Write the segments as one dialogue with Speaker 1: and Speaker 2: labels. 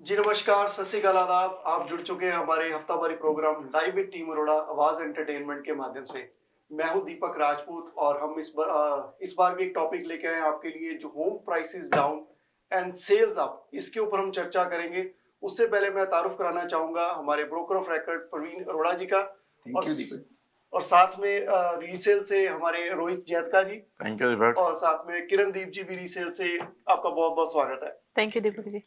Speaker 1: जी नमस्कार, सत श्री अकाल, आदाब। आप जुड़ चुके हैं हमारे हफ्तावारी programme live with team Arora Awaaz entertainment के माध्यम से। मैं हूं दीपक राजपूत और हम इस बार भी एक टॉपिक लेके आए हैं आपके लिए, जो home prices down and sales up, इसके ऊपर हम चर्चा करेंगे। उससे पहले मैं तारुफ कराना चाहूंगा हमारे broker of record Praveen Arora ji का। और
Speaker 2: थैंक यू दीपक।
Speaker 1: और साथ में रीसेल से हमारे रोहित जैतका जी।
Speaker 2: थैंक यू दीपक।
Speaker 1: और साथ में किरणदीप जी भी रीसेल से। आपका बहुत बहुत स्वागत है।
Speaker 3: Thank you Deepak ji.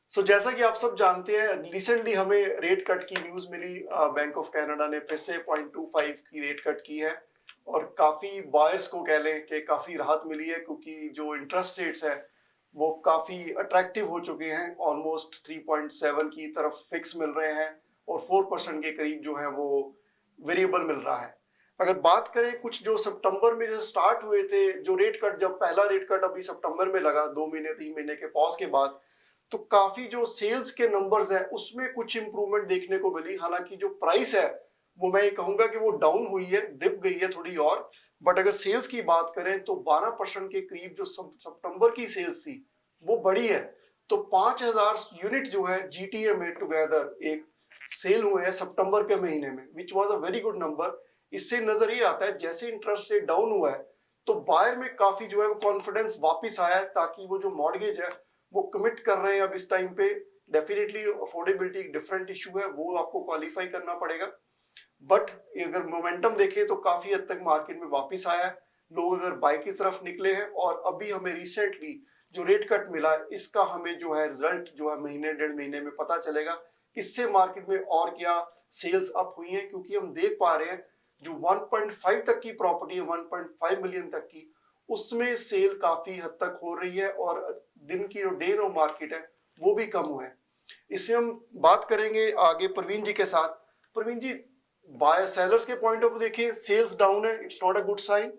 Speaker 1: जैसा कि आप सब जानते हैं, रिसेंटली हमें रेट कट की न्यूज मिली। बैंक ऑफ कनाडा ने फिर से 0.25 की रेट कट की है और काफी बायर्स को कह लें कि काफी राहत मिली है, क्योंकि जो इंटरेस्ट रेट्स है वो काफी अट्रैक्टिव हो चुके हैं। ऑलमोस्ट 3.7 की तरफ फिक्स मिल रहे हैं और 4% के करीब जो है वो वेरिएबल मिल रहा है। अगर बात करें कुछ जो सितंबर में जैसे स्टार्ट हुए थे, जो रेट कट, जब पहला रेट कट अभी सितंबर में लगा 2 महीने 3 महीने के पॉज के बाद, तो काफी जो सेल्स के नंबर्स हैं उसमें कुछ इंप्रूवमेंट देखने को मिली। हालांकि जो प्राइस है वो मैं ये कहूंगा कि वो डाउन हुई है, डिप गई है थोड़ी और। बट अगर सेल्स की बात करें तो 12% के करीब जो सितंबर की सेल्स थी वो बढ़ी है। तो 5000 यूनिट जो है जीटीए में टुगेदर एक सेल हुए हैं सितंबर के महीने में, which was a very good number. इससे नजर ये आता है जैसे इंटरेस्ट रेट डाउन हुआ है तो बायर में काफी जो है वो कॉन्फिडेंस वापस आया है, ताकि वो जो मॉर्गेज है वो कमिट कर रहे हैं अब इस टाइम पे। डेफिनेटली अफोर्डेबिलिटी एक डिफरेंट इशू है, वो आपको क्वालिफाई करना पड़ेगा। बट अगर मोमेंटम देखें तो काफी हद तक मार्केट में वापस आया है, लोग अगर बाय की तरफ निकले हैं। और अभी हमें रिसेंटली जो रेट कट मिला है इसका हमें जो है रिजल्ट जो है महीने डेढ़ महीने में पता चलेगा, इससे मार्केट में और क्या सेल्स अप हुई हैं। क्योंकि हम देख पा रहे हैं जो 1.5 तक की प्रॉपर्टी है, 1.5 मिलियन तक की, उसमें सेल काफी हद तक हो रही है और दिन की जो डे नो मार्केट है वो भी कम हुआ है। इससे हम बात करेंगे आगे प्रवीण जी के साथ। प्रवीण जी, बायर सेलर्स के पॉइंट ऑफ व्यू देखें, सेल्स डाउन है, it's not a good sign.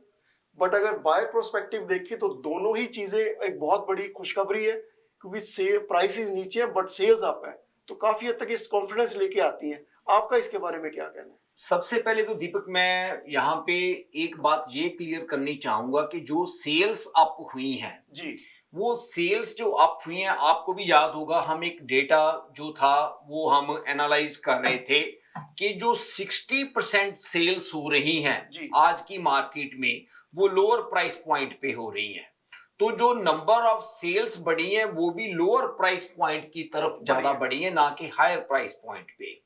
Speaker 1: But अगर बायर प्रोस्पेक्टिव देखें तो दोनों ही चीजें एक बहुत बड़ी खुशखबरी है, क्योंकि सेल प्राइसेस नीचे है बट सेल्स अप है, तो काफी हद तक इस कॉन्फिडेंस लेके आती है। आपका इसके बारे में क्या कहना है?
Speaker 4: सबसे पहले तो दीपक, मैं यहाँ पे एक बात ये क्लियर करनी चाहूंगा कि जो सेल्स अप हुई हैं
Speaker 1: जी,
Speaker 4: वो सेल्स जो अप हुई हैं, आपको भी याद होगा हम एक डेटा जो था वो हम एनालाइज कर रहे थे कि जो 60% सेल्स हो रही हैं
Speaker 1: जी,
Speaker 4: आज की मार्केट में वो लोअर प्राइस पॉइंट पे हो रही हैं। तो जो नंबर ऑफ सेल्स बढ़ी हैं वो भी लोअर प्राइस पॉइंट की तरफ ज्यादा बढ़ी है, ना कि हायर प्राइस पॉइंट पे।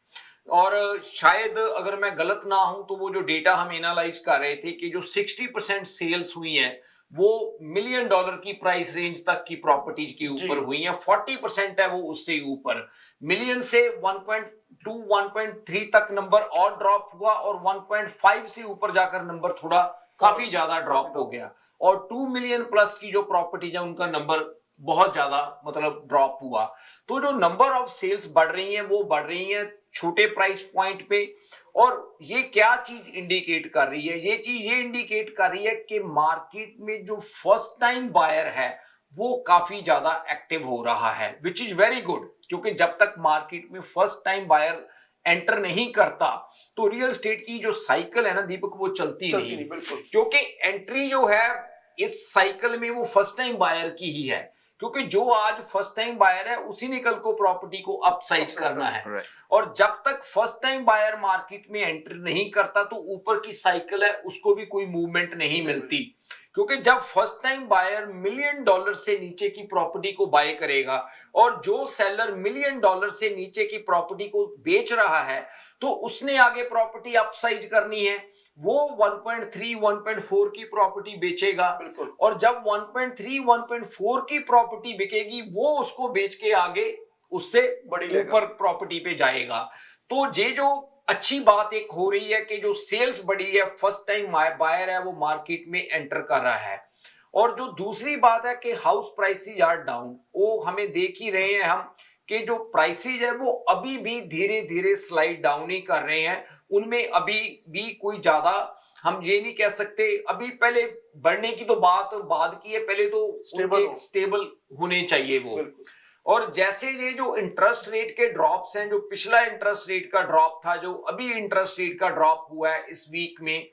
Speaker 4: और शायद अगर मैं गलत ना हूं तो वो जो डेटा हम एनालाइज कर रहे थे कि जो 60% सेल्स हुई हैं वो $1 मिलियन की प्राइस रेंज तक की प्रॉपर्टीज के ऊपर हुई हैं, 40% है वो उससे ऊपर। मिलियन से 1.2 1.3 तक नंबर और ड्रॉप हुआ और 1.5 से ऊपर जाकर नंबर थोड़ा काफी ज्यादा ड्रॉप हो गया। और 2 मिलियन प्लस की जो प्रॉपर्टीज है उनका नंबर बहुत ज्यादा मतलब ड्रॉप हुआ। तो जो नंबर ऑफ सेल्स बढ़ रही हैं वो बढ़ रही हैं छोटे प्राइस पॉइंट पे। और ये क्या चीज इंडिकेट कर रही है? ये चीज ये इंडिकेट कर रही है कि मार्केट में जो फर्स्ट टाइम बायर है वो काफी ज्यादा एक्टिव हो रहा है, विच इज वेरी गुड। क्योंकि जब तक मार्केट में फर्स्ट टाइम बायर एंटर नहीं करता तो रियल एस्टेट की जो साइकिल है ना दीपक, वो चलती नहीं।
Speaker 1: बिल्कुल।
Speaker 4: क्योंकि एंट्री जो है इस साइकिल में वो फर्स्ट टाइम बायर की ही है, क्योंकि जो आज फर्स्ट टाइम बायर है उसी ने कल को प्रॉपर्टी को अपसाइज करना है। और जब तक फर्स्ट टाइम बायर मार्केट में एंटर नहीं करता तो ऊपर की साइकिल है उसको भी कोई मूवमेंट नहीं मिलती। क्योंकि जब फर्स्ट टाइम बायर $1 मिलियन से नीचे की प्रॉपर्टी को बाय करेगा और जो सेलर $1 मिलियन से नीचे की प्रॉपर्टी को बेच रहा है तो उसने आगे प्रॉपर्टी अपसाइज करनी है। वो 1.3 1.4 की प्रॉपर्टी बेचेगा और जब 1.3 1.4 की प्रॉपर्टी बिकेगी वो उसको बेच के आगे उससे ऊपर प्रॉपर्टी पे जाएगा। तो ये जो अच्छी बात एक हो रही है कि जो सेल्स बढ़ी है, फर्स्ट टाइम बायर है वो मार्केट में एंटर कर रहा है। और जो दूसरी बात है कि हाउस प्राइसेस आर डाउन, वो हमें देख ही रहे हैं हम कि जो प्राइसेज है वो अभी भी धीरे धीरे स्लाइड डाउन ही कर रहे हैं। उनमें अभी भी कोई ज्यादा हम ये नहीं कह सकते, अभी पहले बढ़ने की तो बात बाद की है, पहले तो स्टेबल होने चाहिए वो। और जैसे ये जो इंटरेस्ट रेट के ड्रॉप्स हैं, जो पिछला इंटरेस्ट रेट का ड्रॉप था, जो अभी इंटरेस्ट रेट का ड्रॉप हुआ है इस वीक में,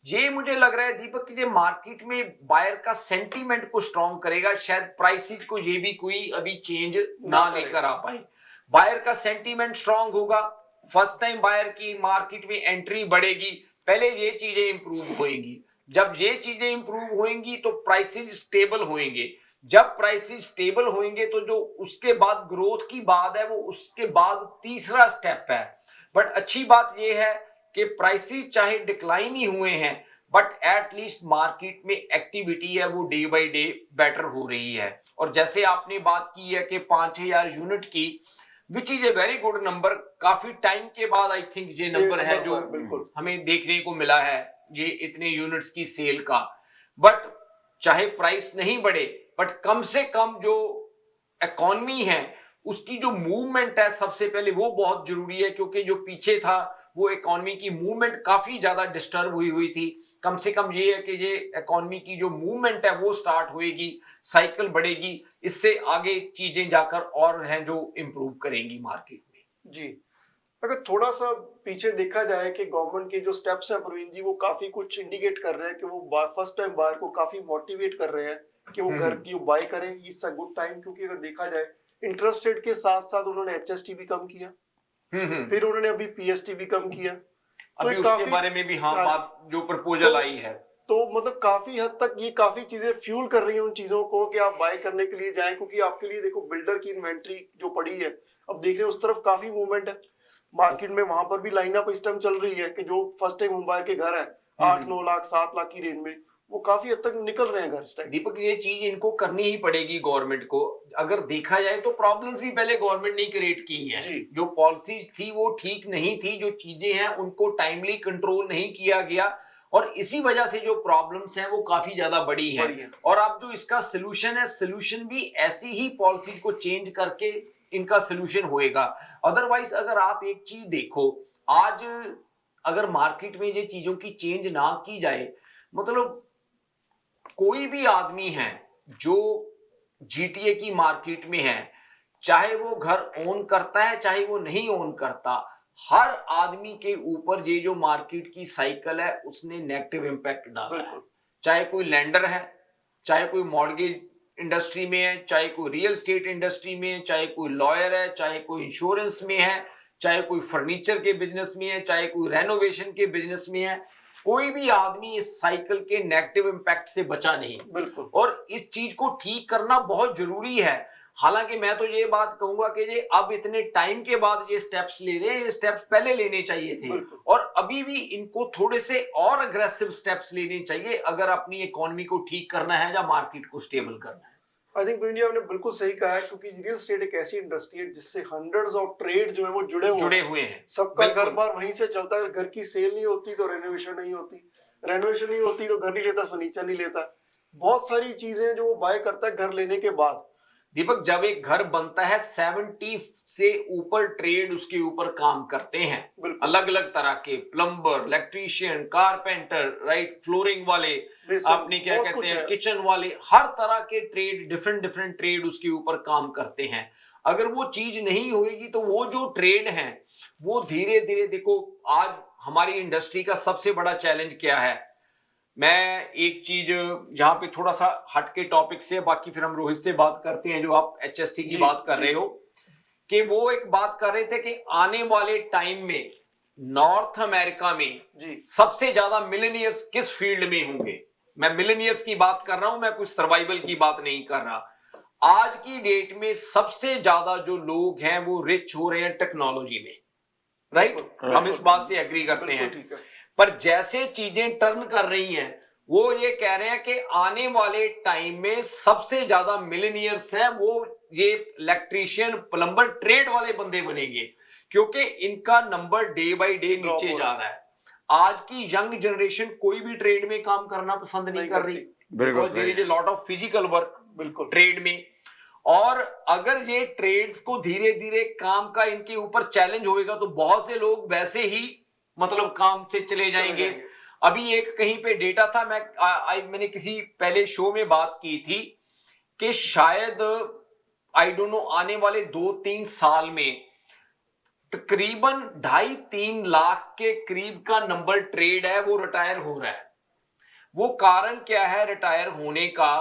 Speaker 4: ये मुझे लग रहा है दीपक कि ये मार्केट में बायर का सेंटीमेंट को स्ट्रॉन्ग करेगा। शायद प्राइसेस को ये भी कोई अभी चेंज ना लेकर आ पाए। बायर का सेंटीमेंट स्ट्रांग होगा, फर्स्ट टाइम बायर की मार्केट में एंट्री बढ़ेगी, पहले ये चीजें इंप्रूव होएंगी। जब ये चीजें इंप्रूव होएंगी तो प्राइसेस स्टेबल होएंगे। जब प्राइसेस स्टेबल होंगे तो जो उसके बाद ग्रोथ की बात है वो उसके बाद तीसरा स्टेप है। बट अच्छी बात यह है कि प्राइसेस चाहे डिक्लाइन ही हुए हैं बट एट लीस्ट मार्केट में एक्टिविटी है वो डे बाय डे बेटर हो रही है। और जैसे आपने बात की है कि 5000 यूनिट की, which is a very good number, काफी टाइम के बाद आई थिंक ये नंबर है जो हमें देखने को मिला है, ये इतने यूनिट्स की सेल का। बट चाहे प्राइस नहीं बढ़े बट कम से कम जो इकोनॉमी है उसकी जो मूवमेंट है सबसे पहले वो बहुत जरूरी है, क्योंकि जो पीछे था वो इकोनॉमी की मूवमेंट काफी ज्यादा डिस्टर्ब हुई थी। कम से कम ये है कि ये इकोनॉमी की जो मूवमेंट है वो स्टार्ट होएगी, साइकिल बढ़ेगी, इससे आगे चीजें जाकर और हैं जो इंप्रूव करेंगी मार्केट में।
Speaker 1: जी, अगर थोड़ा सा पीछे देखा जाए कि गवर्नमेंट के जो स्टेप्स हैं प्रवीण जी, वो काफी कुछ इंडिकेट कर रहे हैं कि वो फर्स्ट टाइम बायर को काफी मोटिवेट कर रहे हैं कि वो घर की बाय करें। इट्स अ गुड टाइम, क्योंकि अगर देखा जाए इंटरेस्ट रेट के साथ साथ उन्होंने एचएसटी भी कम किया, फिर उन्होंने अभी पीएसटी भी कम किया, तो
Speaker 4: अभी उसके बारे में भी हाँ बात जो प्रपोजल आई है,
Speaker 1: तो मतलब काफी हद तक ये काफी चीजें फ्यूल कर रही हैं उन चीजों को कि आप बाय करने के लिए जाएं, क्योंकि आपके लिए देखो बिल्डर की इन्वेंट्री जो पड़ी है, अब देख रहे हैं उस तरफ काफी मूवमेंट है मार्केट में। वहां पर भी लाइनअप इस टाइम चल रही है कि जो फर्स्ट टाइम होम बायर के घर है 8-9 लाख 7 लाख की रेंज में, वो काफी हद तक निकल रहे हैं घर इस टाइम।
Speaker 4: दीपक, ये चीज इनको करनी ही पड़ेगी गवर्नमेंट को। अगर देखा जाए तो प्रॉब्लम्स भी पहले गवर्नमेंट ने क्रिएट की हैं, जो पॉलिसी थी वो ठीक नहीं थी, जो चीजें हैं उनको टाइमली कंट्रोल नहीं किया गया और इसी वजह से जो प्रॉब्लम्स हैं वो काफी ज्यादा बड़ी हैं। और अब जो इसका सोल्यूशन है, सोल्यूशन भी ऐसी ही पॉलिसी को चेंज करके इनका सोल्यूशन होएगा। अदरवाइज अगर आप एक चीज देखो, आज अगर मार्केट में ये चीजों की चेंज ना की जाए, मतलब कोई भी आदमी है जो जीटीए की मार्केट में है, चाहे वो घर ओन करता है चाहे वो नहीं ओन करता, हर आदमी के ऊपर ये जो मार्केट की साइकिल है उसने नेगेटिव इंपैक्ट डाला है। चाहे कोई लैंडर है, चाहे कोई मॉर्गेज इंडस्ट्री में है, चाहे कोई रियल एस्टेट इंडस्ट्री में है, चाहे कोई लॉयर है, चाहे कोई इंश्योरेंस में है, चाहे कोई फर्नीचर के बिजनेस में है, चाहे कोई रेनोवेशन के बिजनेस में है, कोई भी आदमी इस साइकिल के नेगेटिव इंपैक्ट से बचा नहीं।
Speaker 1: बिल्कुल।
Speaker 4: और इस चीज को ठीक करना बहुत जरूरी है। हालांकि मैं तो ये बात कहूंगा कि ये अब इतने टाइम के बाद ये स्टेप्स ले रहे हैं, ये स्टेप्स पहले लेने चाहिए थे और अभी भी इनको थोड़े से और अग्रेसिव स्टेप्स लेने चाहिए अगर अपनी इकोनॉमी को ठीक करना है या मार्केट को स्टेबल करना है।
Speaker 1: आई थिंक इंडिया ने बिल्कुल सही कहा है, क्योंकि रियल एस्टेट एक ऐसी इंडस्ट्री है जिससे हंड्रेड्स ऑफ ट्रेड जो है वो जुड़े हुए हैं। सबका घर बार वहीं से चलता है। घर की सेल नहीं होती तो रेनोवेशन नहीं होती, रेनोवेशन नहीं होती तो घर नहीं लेता, फर्नीचर नहीं लेता, बहुत सारी चीजें जो वो बाय करता है घर लेने के बाद।
Speaker 4: दीपक, जब एक घर बनता है 70 से ऊपर ट्रेड उसके ऊपर काम करते हैं, अलग अलग तरह के, plumber, electrician, carpenter, right, flooring वाले, आपने क्या कहते हैं किचन वाले, हर तरह के ट्रेड, डिफरेंट ट्रेड उसके ऊपर काम करते हैं। अगर वो चीज नहीं होगी तो वो जो ट्रेड है वो धीरे धीरे, देखो आज हमारी इंडस्ट्री का सबसे बड़ा चैलेंज क्या है, मैं एक चीज जहां पे थोड़ा सा हटके टॉपिक से, बाकी फिर हम रोहित से बात करते हैं, जो आप एचएसटी की बात कर रहे हो, कि वो एक बात कर रहे थे कि आने वाले टाइम में नॉर्थ अमेरिका में सबसे ज्यादा मिलेनियर्स किस फील्ड में होंगे। मैं मिलेनियर्स की बात कर रहा हूं, मैं कुछ सर्वाइवल की बात नहीं कर रहा। आज की डेट में सबसे ज्यादा जो लोग हैं वो रिच हो रहे हैं टेक्नोलॉजी में, राइट, हम इस बात से एग्री करते हैं। पर जैसे चीजें टर्न कर रही हैं वो ये कह रहे हैं कि आने वाले टाइम में सबसे ज्यादा मिलेनियर्स हैं वो ये इलेक्ट्रीशियन, प्लम्बर, ट्रेड वाले बंदे बनेंगे, क्योंकि इनका नंबर डे बाय डे नीचे जा रहा है। आज की यंग जनरेशन कोई भी ट्रेड में काम करना पसंद नहीं कर रही, because there is a lot of physical work trade में। और अगर ये ट्रेड्स को धीरे धीरे काम का इनके ऊपर चैलेंज होएगा तो बहुत से लोग वैसे ही मतलब काम से चले जाएंगे। अभी एक कहीं पे डेटा था, मैंने किसी पहले शो में बात की थी कि शायद आई डोंट नो आने वाले 2-3 साल में तकरीबन 2.5-3 लाख के करीब का नंबर ट्रेड है वो रिटायर हो रहा है। वो कारण क्या है रिटायर होने का,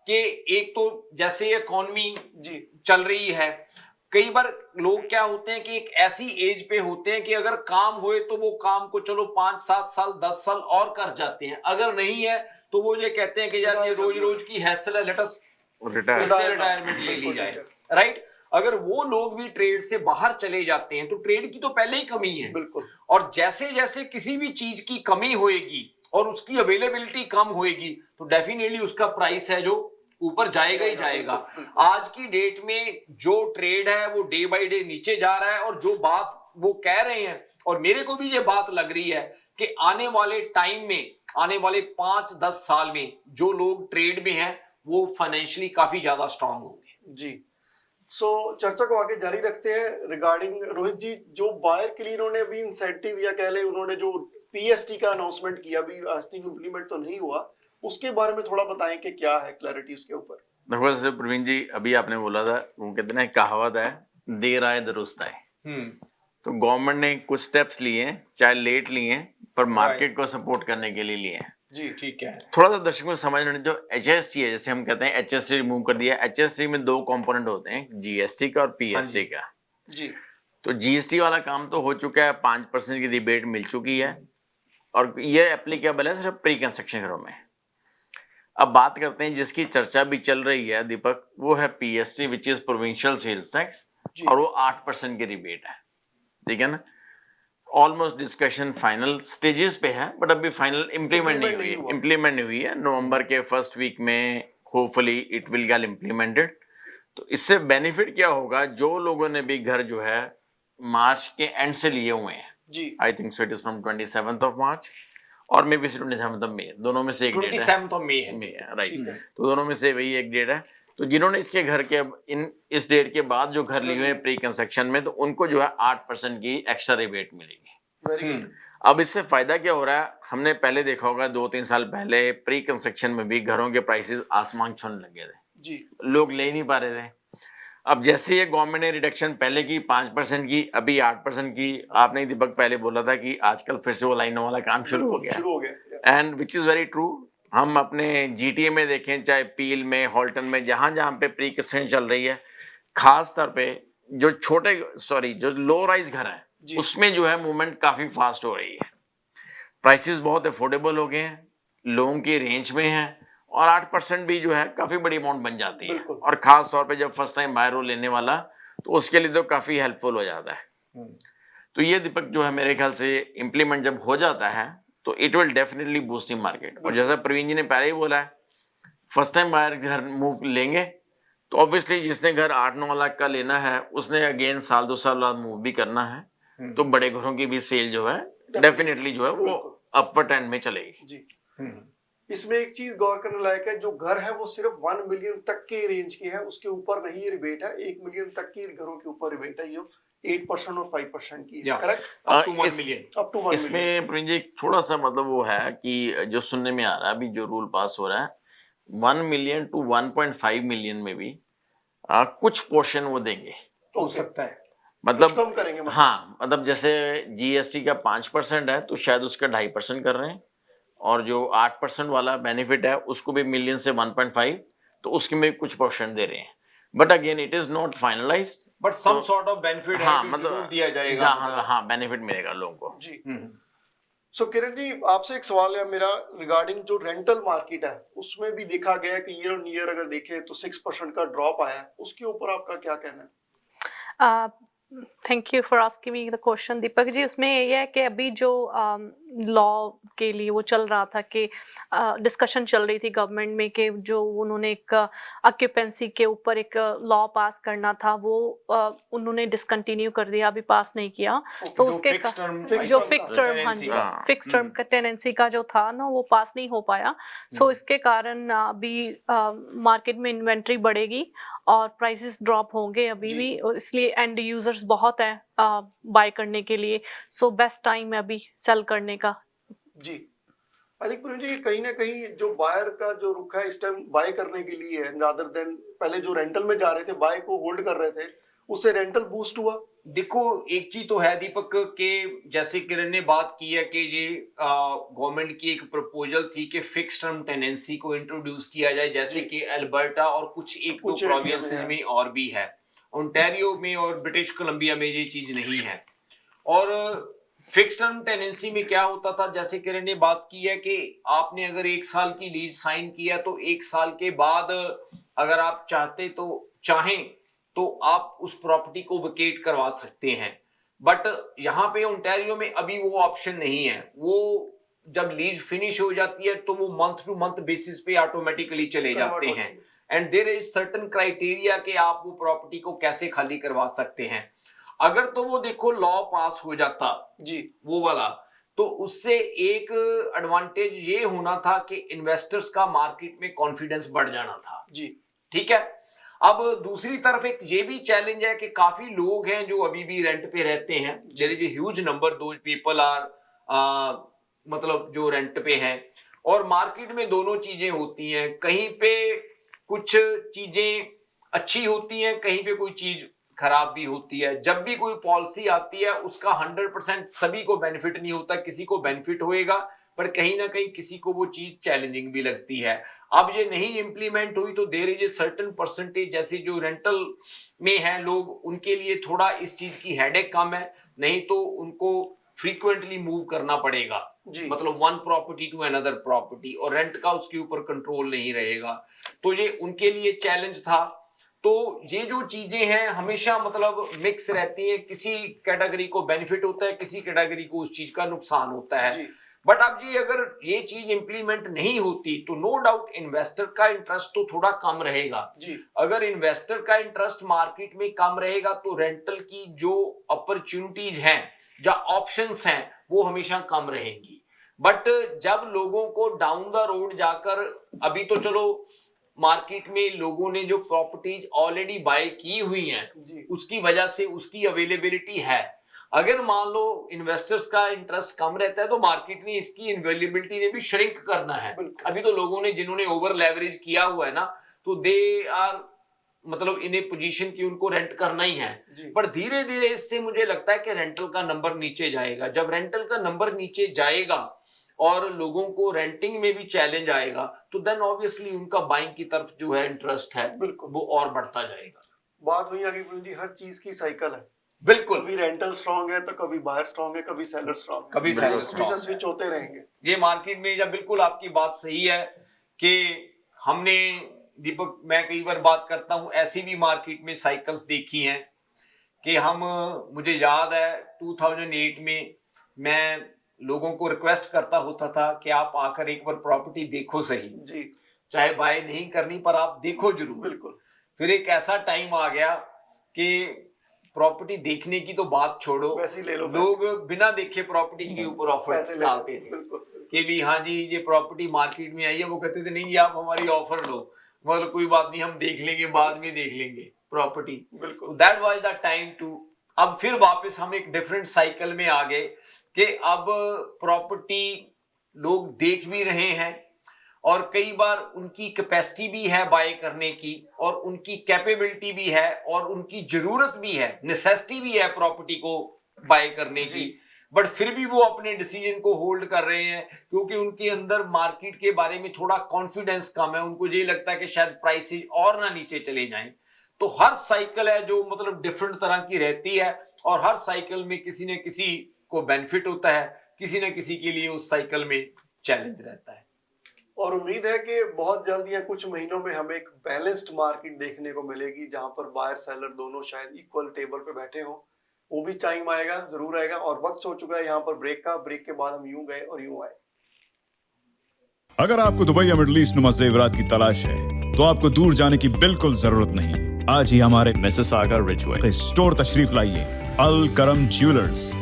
Speaker 4: कि एक तो जैसे इकोनॉमी चल रही है, कई बार लोग क्या होते हैं कि एक ऐसी एज पे होते हैं कि अगर काम होए तो वो काम को चलो 5-7 साल 10 साल और कर जाते हैं, अगर नहीं है तो वो ये कहते हैं कि यार ये रोज रोज की हैसल है, लेट अस इससे रिटायरमेंट ले ली जाए, राइट। अगर वो लोग भी ट्रेड से बाहर चले जाते हैं तो ट्रेड की तो पहले ही कमी है,
Speaker 1: बिल्कुल।
Speaker 4: और जैसे जैसे किसी भी चीज की कमी होएगी और उसकी अवेलेबिलिटी कम होएगी तो डेफिनेटली उसका प्राइस है जो ऊपर जाएगा ही जाएगा। आज की डेट में जो ट्रेड है वो डे बाय डे नीचे जा रहा है, और जो बात वो कह रहे हैं और मेरे को भी ये बात लग रही है कि आने वाले टाइम में, आने वाले 5-10 साल में जो लोग ट्रेड में हैं वो फाइनेंशियली काफी ज्यादा स्ट्रांग होंगे।
Speaker 1: जी। सो चर्चा को आगे जारी रखते हैं रिगार्डिंग रोहित जी, जो बायर के लिए इन्होंने अभी इंसेंटिव या कह ले उन्होंने जो पीएसटी का अनाउंसमेंट किया, अभी आई थिंक इम्प्लीमेंट तो नहीं हुआ, उसके बारे में थोड़ा बताएं कि क्या है क्लैरिटी उसके ऊपर।
Speaker 2: देखो जैसे प्रवीण जी अभी आपने बोला था, वो कहते हैं ना कहावत है, देर आए दुरुस्त आए। तो गवर्नमेंट ने कुछ स्टेप्स लिए हैं, चाहे लेट लिए हैं, पर मार्केट को सपोर्ट करने के लिए लिए हैं।
Speaker 1: जी ठीक है।
Speaker 2: थोड़ा सा दर्शकों को समझना, जो एचएसटी है, जैसे हम कहते हैं एचएसटी रिमूव कर दिया। एचएसटी में दो कंपोनेंट होते हैं, जीएसटी का और पीएसटी का।
Speaker 1: जी।
Speaker 2: तो जीएसटी वाला काम तो हो चुका है, 5% की रिबेट मिल चुकी है, और ये एप्लीकेबल है सिर्फ प्री कंस्ट्रक्शन घरों में। अब बात करते हैं जिसकी चर्चा भी चल रही है दीपक, वो है PST which is provincial sales tax, और वो 8% की रिबेट है, ठीक है ना। ऑलमोस्ट डिस्कशन फाइनल स्टेजेस पे है, बट अभी फाइनल इम्प्लीमेंट नहीं हुई है, इम्प्लीमेंट नहीं हुई है। नवंबर के फर्स्ट वीक में hopefully it will get implemented. तो इससे बेनिफिट क्या होगा, जो लोगों ने भी घर जो है मार्च के एंड से लिए हुए हैं,
Speaker 1: जी
Speaker 2: I think so it is from 27th of March और may B 27th of May, दोनों में से एक डेट है।
Speaker 4: 27th ऑफ मई है,
Speaker 2: राइट। तो दोनों में से वही एक डेट है। तो जिन्होंने इसके घर के इस डेट के बाद जो घर लिए हुए हैं प्री कंस्ट्रक्शन में, तो उनको जो है 8% की एक्स्ट्रा रिबेट मिलेगी। अब इससे फायदा क्या हो रहा है, हमने पहले देखा होगा 2-3 साल पहले प्री कंस्ट्रक्शन में भी घरों के प्राइसेस आसमान छूने लगे थे
Speaker 1: जी,
Speaker 2: लोग ले नहीं पा रहे थे। अब जैसे ये गवर्नमेंट ने रिडक्शन पहले की 5% की, अभी 8% की, आपने दीपक पहले बोला था कि आजकल फिर से वो लाइनों वाला काम शुरू हो गया, and which is very true. हम अपने जीटीए में देखें, चाहे पील में, हॉल्टन में, जहां जहां पे प्री कंस्ट्रक्शन चल रही है, खास तौर पे जो जो लो राइज घर है, उसमें जो है मूवमेंट काफी फास्ट हो रही है। प्राइसेस बहुत अफोर्डेबल हो गए हैं, लोगों की रेंज में है, और 8% भी जो है काफी बड़ी अमाउंट बन जाती है, और खास तौर पे जब फर्स्ट टाइम बायर हो लेने वाला, तो उसके लिए तो काफी हेल्पफुल हो जाता है। तो ये दीपक जो है मेरे ख्याल से इंप्लीमेंट जब हो जाता है तो it will definitely boost the market. और जैसा प्रवीण जी ने पहले ही बोला है, फर्स्ट टाइम बायर घर मूव लेंगे तो ऑब्वियसली जिसने घर 8-9 लाख का लेना है उसने अगेन 1-2 साल बाद मूव भी करना है, तो बड़े घरों की भी सेल जो है डेफिनेटली जो है वो अपर ट्रेंड में चलेगी।
Speaker 1: जी। इसमें एक चीज गौर करने लायक है, जो घर है वो सिर्फ 1 मिलियन तक के रेंज के है, उसके ऊपर नहीं ये रिबेट है। 1 मिलियन तक की घरों के ऊपर रिबेट है, जो 8% और 5% की है, करेक्ट?
Speaker 4: Up to 1 million.
Speaker 2: इसमें प्रवीण जी थोड़ा सा मतलब वो है कि जो सुनने में आ रहा है, अभी जो रूल पास हो रहा है 1 मिलियन टू 1.5 मिलियन में भी कुछ पोर्शन वो देंगे,
Speaker 1: हो सकता है,
Speaker 2: मतलब
Speaker 1: कम करेंगे,
Speaker 2: हाँ, मतलब जैसे जीएसटी का 5% है तो शायद उसका 2.5% कर रहे हैं, और जो 8% वाला बेनिफिट है उसको भी मिलियन से 1.5, तो उसके में कुछ पोर्शन दे रहे हैं। But again it is not finalised,
Speaker 4: but some sort of benefit है, मतलब दिया जाएगा,
Speaker 2: हाँ बेनिफिट मिलेगा लोगों को
Speaker 1: जी। सो किरण जी, आपसे एक सवाल है मेरा रिगार्डिंग जो रेंटल मार्केट है, उसमें भी देखा गया कि ईयर ऑन ईयर अगर देखें तो 6% का ड्रॉप आया है, उसके ऊपर आपका क्या कहना है?
Speaker 3: Thank you for asking me the question Deepak ji. उसमें ये है कि अभी जो लॉ के लिए वो चल रहा था कि डिस्कशन चल रही थी गवर्नमेंट में कि जो उन्होंने एक ऑक्यूपेंसी के ऊपर एक लॉ पास करना था, वो उन्होंने डिसकंटिन्यू कर दिया, अभी पास नहीं किया। तो उसके जो फिक्स टर्म, हाँ जी, फिक्स टर्म का टेनेंसी का जो था ना, वो पास नहीं हो पाया। सो इसके कारण अभी मार्केट में इन्वेंट्री बढ़ेगी और प्राइसेस ड्रॉप होंगे अभी भी, इसलिए एंड यूजर्स बहुत है बाय करने के लिए। सो बेस्ट टाइम है अभी सेल करने का।
Speaker 1: जी, आई थिंक प्रवीण जी कहीं ना कहीं जो बायर का जो रुख है इस टाइम बाय करने के लिए है, रादर देन पहले जो रेंटल में जा रहे थे, बाय को होल्ड कर रहे थे, उससे रेंटल बूस्ट हुआ।
Speaker 4: देखो एक चीज तो है दीपक के, जैसे किरण ने बात की है कि ये गवर्नमेंट की एक प्रपोजल थी कि फिक्स टर्म टेनेंसी को इंट्रोड्यूस किया जाए, जैसे कि अल्बर्टा और कुछ एक दो प्रोविंसेस में और भी है। ओंटारियो में और ब्रिटिश कोलंबिया में ये चीज नहीं है। और फिक्स्ड टर्म टेनेंसी में क्या होता था, जैसे किरण ने बात की है कि आपने अगर 1 साल की लीज साइन किया तो 1 साल के बाद अगर आप चाहें तो आप उस प्रॉपर्टी को वेकेट करवा सकते हैं। बट यहाँ पे ओंटारियो में अभी वो ऑप्शन नहीं है। वो जब लीज फिनिश हो जाती है तो वो मंथ टू मंथ बेसिस पे ऑटोमेटिकली चले जाते हैं। And there is certain criteria कि आप वो प्रॉपर्टी को कैसे खाली करवा सकते हैं। अगर तो वो देखो लॉ पास हो जाता जी वो वाला, तो उससे एक एडवांटेज ये होना था कि इन्वेस्टर्स का मार्केट में कॉन्फिडेंस बढ़ जाना था जी, ठीक है। अब दूसरी तरफ एक ये भी चैलेंज है कि काफी लोग हैं जो अभी भी रेंट पे रहते हैं। There is a huge number those people are मतलब जो रेंट पे हैं। और मार्केट में दोनों चीजें होती हैं, कहीं पे कुछ चीजें अच्छी होती हैं, कहीं पे कोई चीज खराब भी होती है। जब भी कोई पॉलिसी आती है उसका 100% सभी को बेनिफिट नहीं होता, किसी को बेनिफिट होएगा पर कहीं ना कहीं किसी को वो चीज चैलेंजिंग भी लगती है। अब ये नहीं इंप्लीमेंट हुई तो there is a certain percentage, जैसे जो रेंटल में है लोग, उनके लिए थोड़ा इस चीज की हेडेक कम है, नहीं तो उनको फ्रीक्वेंटली मूव करना पड़ेगा जी। मतलब one property to another property, और रेंट का उसके ऊपर कंट्रोल नहीं रहेगा, तो ये उनके लिए चैलेंज था। तो ये जो चीजें हैं हमेशा मतलब मिक्स रहती है, किसी कैटेगरी को बेनिफिट होता है, किसी कैटेगरी को उस चीज का नुकसान होता है। बट अब जी अगर ये चीज इंप्लीमेंट नहीं होती तो नो डाउट इन्वेस्टर का इंटरेस्ट तो थोड़ा कम रहेगा जी। अगर इन्वेस्टर का इंटरेस्ट मार्केट में कम रहेगा तो रेंटल की जो अपॉर्चुनिटीज हैं या ऑप्शंस हैं वो हमेशा कम रहेंगी। बट जब लोगों को डाउन द रोड जाकर, अभी तो चलो मार्केट में लोगों ने जो प्रॉपर्टीज ऑलरेडी बाय की हुई हैं उसकी वजह से उसकी अवेलेबिलिटी है। अगर मान लो इन्वेस्टर्स का इंटरेस्ट कम रहता है तो मार्केट ने इसकी अवेलेबिलिटी ने भी श्रिंक करना है। अभी तो लोगों ने जिन्होंने ओवर लेवरेज किया हुआ है ना, तो दे आर मतलब इन ए पोजीशन की उनको रेंट करना ही है। पर धीरे धीरे इससे मुझे लगता है कि रेंटल का नंबर नीचे जाएगा। जब रेंटल का नंबर नीचे जाएगा और लोगों को रेंटिंग में भी चैलेंज आएगा तो देन ऑब्वियसली उनका बाइंग की तरफ जो है इंटरेस्ट है वो और बढ़ता जाएगा।
Speaker 1: बात वही आगे जी, हर चीज की साइकिल है।
Speaker 4: बिल्कुल,
Speaker 1: कभी रेंटल स्ट्रांग है तो कभी बायर स्ट्रांग है, कभी सेलर स्ट्रांग है,
Speaker 4: कभी सेलर स्ट्रांग,
Speaker 1: स्विच होते रहेंगे
Speaker 4: ये मार्केट में। जब बिल्कुल आपकी बात सही है कि हमने दीपक, मैं कई बार बात करता हूं, ऐसी भी मार्केट में साइकिल्स देखी हैं कि मुझे याद है 2008 में मैं लोगों को रिक्वेस्ट करता होता था कि आप आकर एक बार प्रॉपर्टी देखो सही जी, चाहे बाय नहीं करनी पर आप देखो जरूर। बिल्कुल। फिर एक ऐसा टाइम आ गया कि प्रॉपर्टी देखने की तो बात छोड़ो, वैसे ले लो, लोग बिना देखे प्रॉपर्टी के ऊपर ऑफर्स डालते थे कि भी हाँ जी ये प्रॉपर्टी मार्केट में आई है। वो कहते थे नहीं ये आप हमारी ऑफर लो, मतलब कोई बात नहीं हम देख लेंगे, बाद में देख लेंगे प्रॉपर्टी। बिल्कुल, that was the time too. अब फिर वापस हम एक डिफरेंट साइकिल में आ गए कि अब प्रॉपर्टी लोग देख भी रहे हैं और कई बार उनकी कैपेसिटी भी है बाय करने की और उनकी कैपेबिलिटी भी है और उनकी जरूरत भी है, नेसेसिटी भी है प्रॉपर्टी को बाय करने की, बट फिर भी वो अपने डिसीजन को होल्ड कर रहे हैं क्योंकि उनके अंदर मार्केट के बारे में थोड़ा कॉन्फिडेंस कम है। उनको ये लगता है कि शायद प्राइसेस और ना नीचे चले जाएं। तो हर साइकिल है जो मतलब डिफरेंट तरह की रहती है और हर साइकिल में किसी न किसी को बेनिफिट होता है, किसी न किसी के लिए उस साइकिल में चैलेंज रहता है।
Speaker 1: और उम्मीद है कि बहुत जल्द या कुछ महीनों में हमें एक बैलेंस्ड मार्केट देखने को मिलेगी जहां पर बायर सेलर दोनों शायद इक्वल टेबल पे बैठे हों। वो भी टाइम आएगा, जरूर आएगा। और वक्त हो चुका है यहाँ पर ब्रेक का। ब्रेक के बाद हम यूं गए और यूं आए।
Speaker 5: अगर आपको दुबई या मिडिल ईस्ट नुमा ज़ेवरात की तलाश है तो आपको दूर जाने की बिल्कुल जरूरत नहीं। आज ही हमारे मिसिसागा रिजवे स्टोर तशरीफ लाइए। अल करम ज्वेलर्स।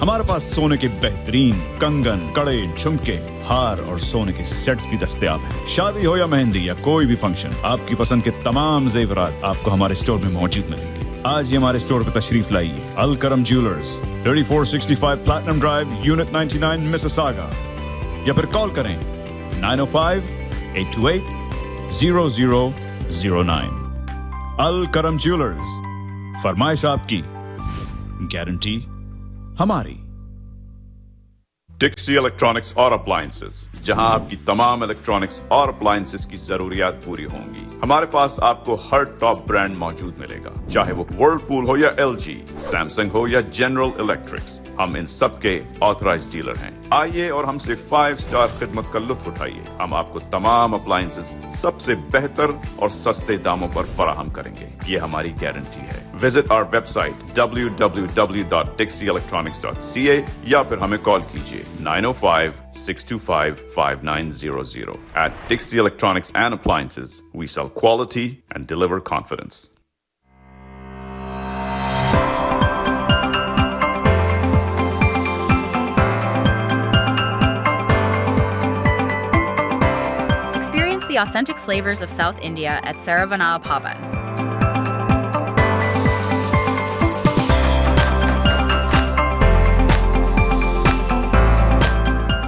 Speaker 5: हमारे पास सोने के बेहतरीन कंगन, कड़े, झुमके, हार और सोने के सेट्स भी दस्तयाब हैं। शादी हो या मेहंदी या कोई भी फंक्शन, आपकी पसंद के तमाम जेवरात आपको हमारे स्टोर में मौजूद मिलेंगे। आज ही हमारे स्टोर पर तशरीफ लाइए। अल करम jewellers, 3465 platinum drive, unit 99, Mississauga. या फिर कॉल करें 905-828-0009। अल करम ज्वेलर्स, फरमाइश आपकी, गारंटी हमारी। डिक्सी इलेक्ट्रॉनिक्स और अप्लायंसेस, जहां आपकी तमाम इलेक्ट्रॉनिक्स और अप्लायंसेस की जरूरियात पूरी होंगी। हमारे पास आपको हर टॉप ब्रांड मौजूद मिलेगा, चाहे वो वर्लपूल हो या एलजी, सैमसंग हो या जनरल इलेक्ट्रिक्स, हम इन सब के ऑथराइज्ड डीलर हैं। आइए और हमसे 5 स्टार खिदमत का लुत्फ उठाइए। हम आपको तमाम अप्लायंसेस सबसे बेहतर और सस्ते दामों पर फराहम करेंगे, ये हमारी गारंटी है। विजिट आवर वेबसाइट www.dixieelectronics.ca या फिर हमें कॉल कीजिए 905-625-5900. At Dixie Electronics and Appliances, we sell quality and deliver confidence.
Speaker 6: Experience the authentic flavors of South India at Saravanaa Pavan.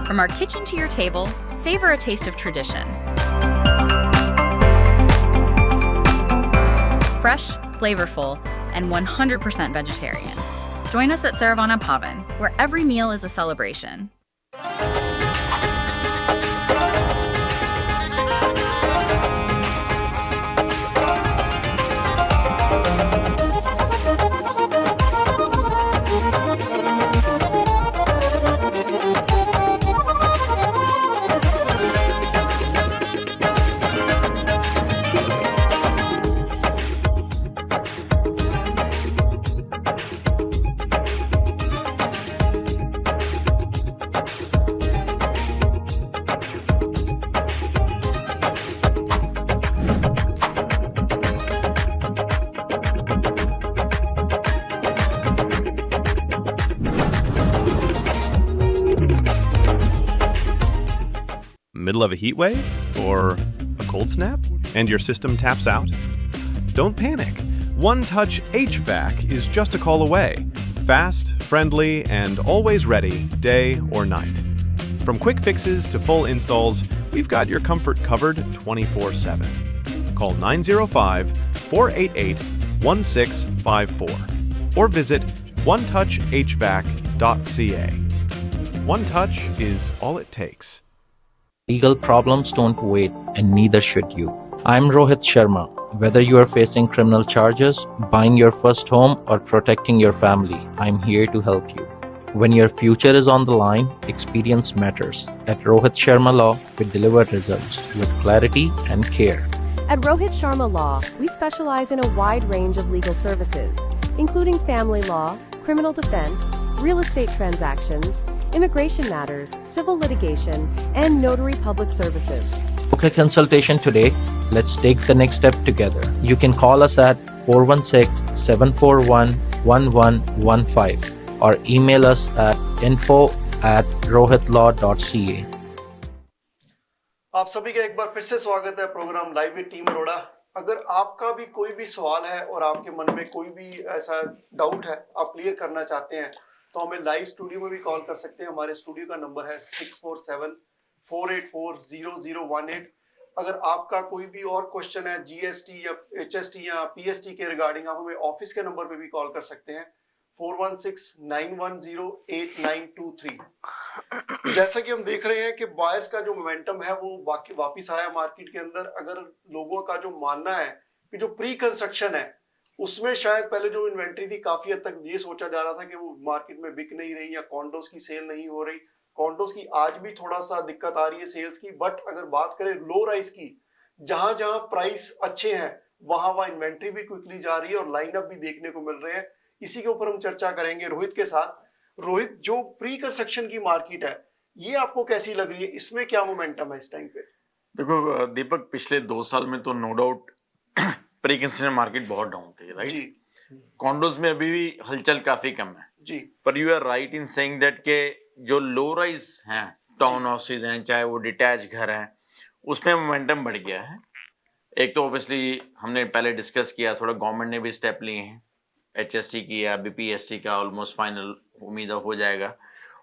Speaker 6: From our kitchen to your table, savor a taste of tradition. Fresh, flavorful, and 100% vegetarian. Join us at Saravana Pavan, where every meal is a celebration.
Speaker 7: Middle of a heat wave or a cold snap and your system taps out? Don't panic. One Touch HVAC is just a call away. Fast, friendly, and always ready, day or night. From quick fixes to full installs, we've got your comfort covered 24/7. Call 905-488-1654 or visit onetouchhvac.ca. One Touch is all it takes.
Speaker 8: Legal problems don't wait, and neither should you. I'm Rohit Sharma. Whether you are facing criminal charges, buying your first home, or protecting your family, I'm here to help you. When your future is on the line, experience matters. At Rohit Sharma Law, we deliver results with clarity and care.
Speaker 9: At Rohit Sharma Law, we specialize in a wide range of legal services, including family law, criminal defense, real estate transactions, immigration matters, civil litigation, and notary public services.
Speaker 8: Book a consultation today. Let's take the next step together. You can call us at 416-741-1115 or email us at info@rohitlaw.ca.
Speaker 1: आप सभी का एक बार फिर से स्वागत है program live with team Arora. अगर आपका भी कोई भी सवाल है और आपके मन में कोई भी ऐसा डाउट है आप क्लियर करना चाहते हैं तो हमें लाइव स्टूडियो में भी कॉल कर सकते हैं। हमारे स्टूडियो का नंबर है 647-484-0018। अगर आपका कोई भी और क्वेश्चन है जीएसटी या एचएसटी या पीएसटी के रिगार्डिंग, आप हमें ऑफिस के नंबर पे भी कॉल कर सकते हैं 416-910-8923। जैसा कि हम देख रहे हैं कि बायर्स का जो मोमेंटम है वो वापस आया मार्केट के अंदर। अगर लोगों का जो मानना है कि जो प्री कंस्ट्रक्शन है उसमें शायद पहले जो इन्वेंट्री थी काफी हद तक ये सोचा जा रहा था कि वो मार्केट में बिक नहीं रही या कॉन्डोज की सेल नहीं हो रही। कॉन्डोज की आज भी थोड़ा सा दिक्कत आ रही है सेल्स की, बट अगर बात करें लो राइज की, जहां जहां प्राइस अच्छे हैं वहां वहां इन्वेंट्री भी क्विकली जा रही है और लाइनअप भी देखने को मिल रहे हैं। इसी के ऊपर हम चर्चा करेंगे रोहित के साथ। रोहित, जो प्री कंस्ट्रक्शन की मार्केट है ये आपको कैसी लग रही है, इसमें क्या मोमेंटम है इस टाइम पे?
Speaker 2: देखो दीपक, पिछले 2 साल में तो no doubt pre construction market बहुत डाउन थी, राइट? कॉन्डोज में अभी भी हलचल काफी कम है
Speaker 1: जी, पर
Speaker 2: you are right in saying that के जो लो राइज हैं, टाउन हाउसेज हैं, चाहे वो डिटैच घर हैं, उसमें मोमेंटम बढ़ गया है। एक तो ऑब्वियसली हमने पहले डिस्कस किया, थोड़ा गवर्नमेंट ने भी स्टेप लिए हैं, एचएसटी की या बीपीएसटी का ऑलमोस्ट फाइनल उम्मीद हो जाएगा।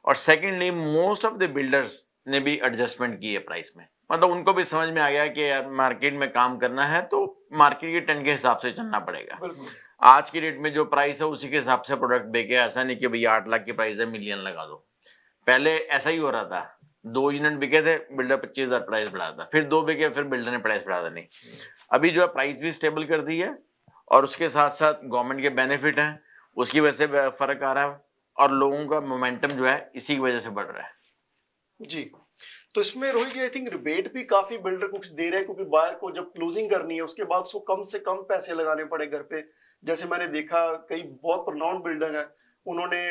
Speaker 2: और secondly most of the builders ने भी एडजस्टमेंट की है प्राइस में, मतलब उनको भी समझ में आ गया कि यार मार्केट में काम करना है तो मार्केट के ट्रेंड के हिसाब से चलना पड़ेगा। आज की डेट में जो प्राइस है उसी के हिसाब से प्रोडक्ट बेचे, ऐसा नहीं कि भैया 8 लाख की प्राइस है मिलियन लगा दो। पहले ऐसा ही हो रहा था, 2 यूनिट बिके थे, बिल्डर 25,000 प्राइस बढ़ाता था, फिर 2 बिके, फिर बिल्डर ने प्राइस बढ़ा नहीं। अभी जो है प्राइस भी स्टेबल कर दी है और उसके साथ साथ गवर्नमेंट के बेनिफिट हैं, उसकी वजह से फर्क आ रहा है और लोगों का मोमेंटम जो है इसी की वजह से बढ़ रहा है।
Speaker 1: जी, तो इसमें रोहित जी आई थिंक रिबेट भी काफी बिल्डर कुछ दे रहे हैं, क्योंकि बायर को जब क्लोजिंग करनी है उसके बाद उसको कम से कम पैसे लगाने पड़े घर पे। जैसे मैंने देखा कई बहुत प्रोनाउंड बिल्डर हैं, उन्होंने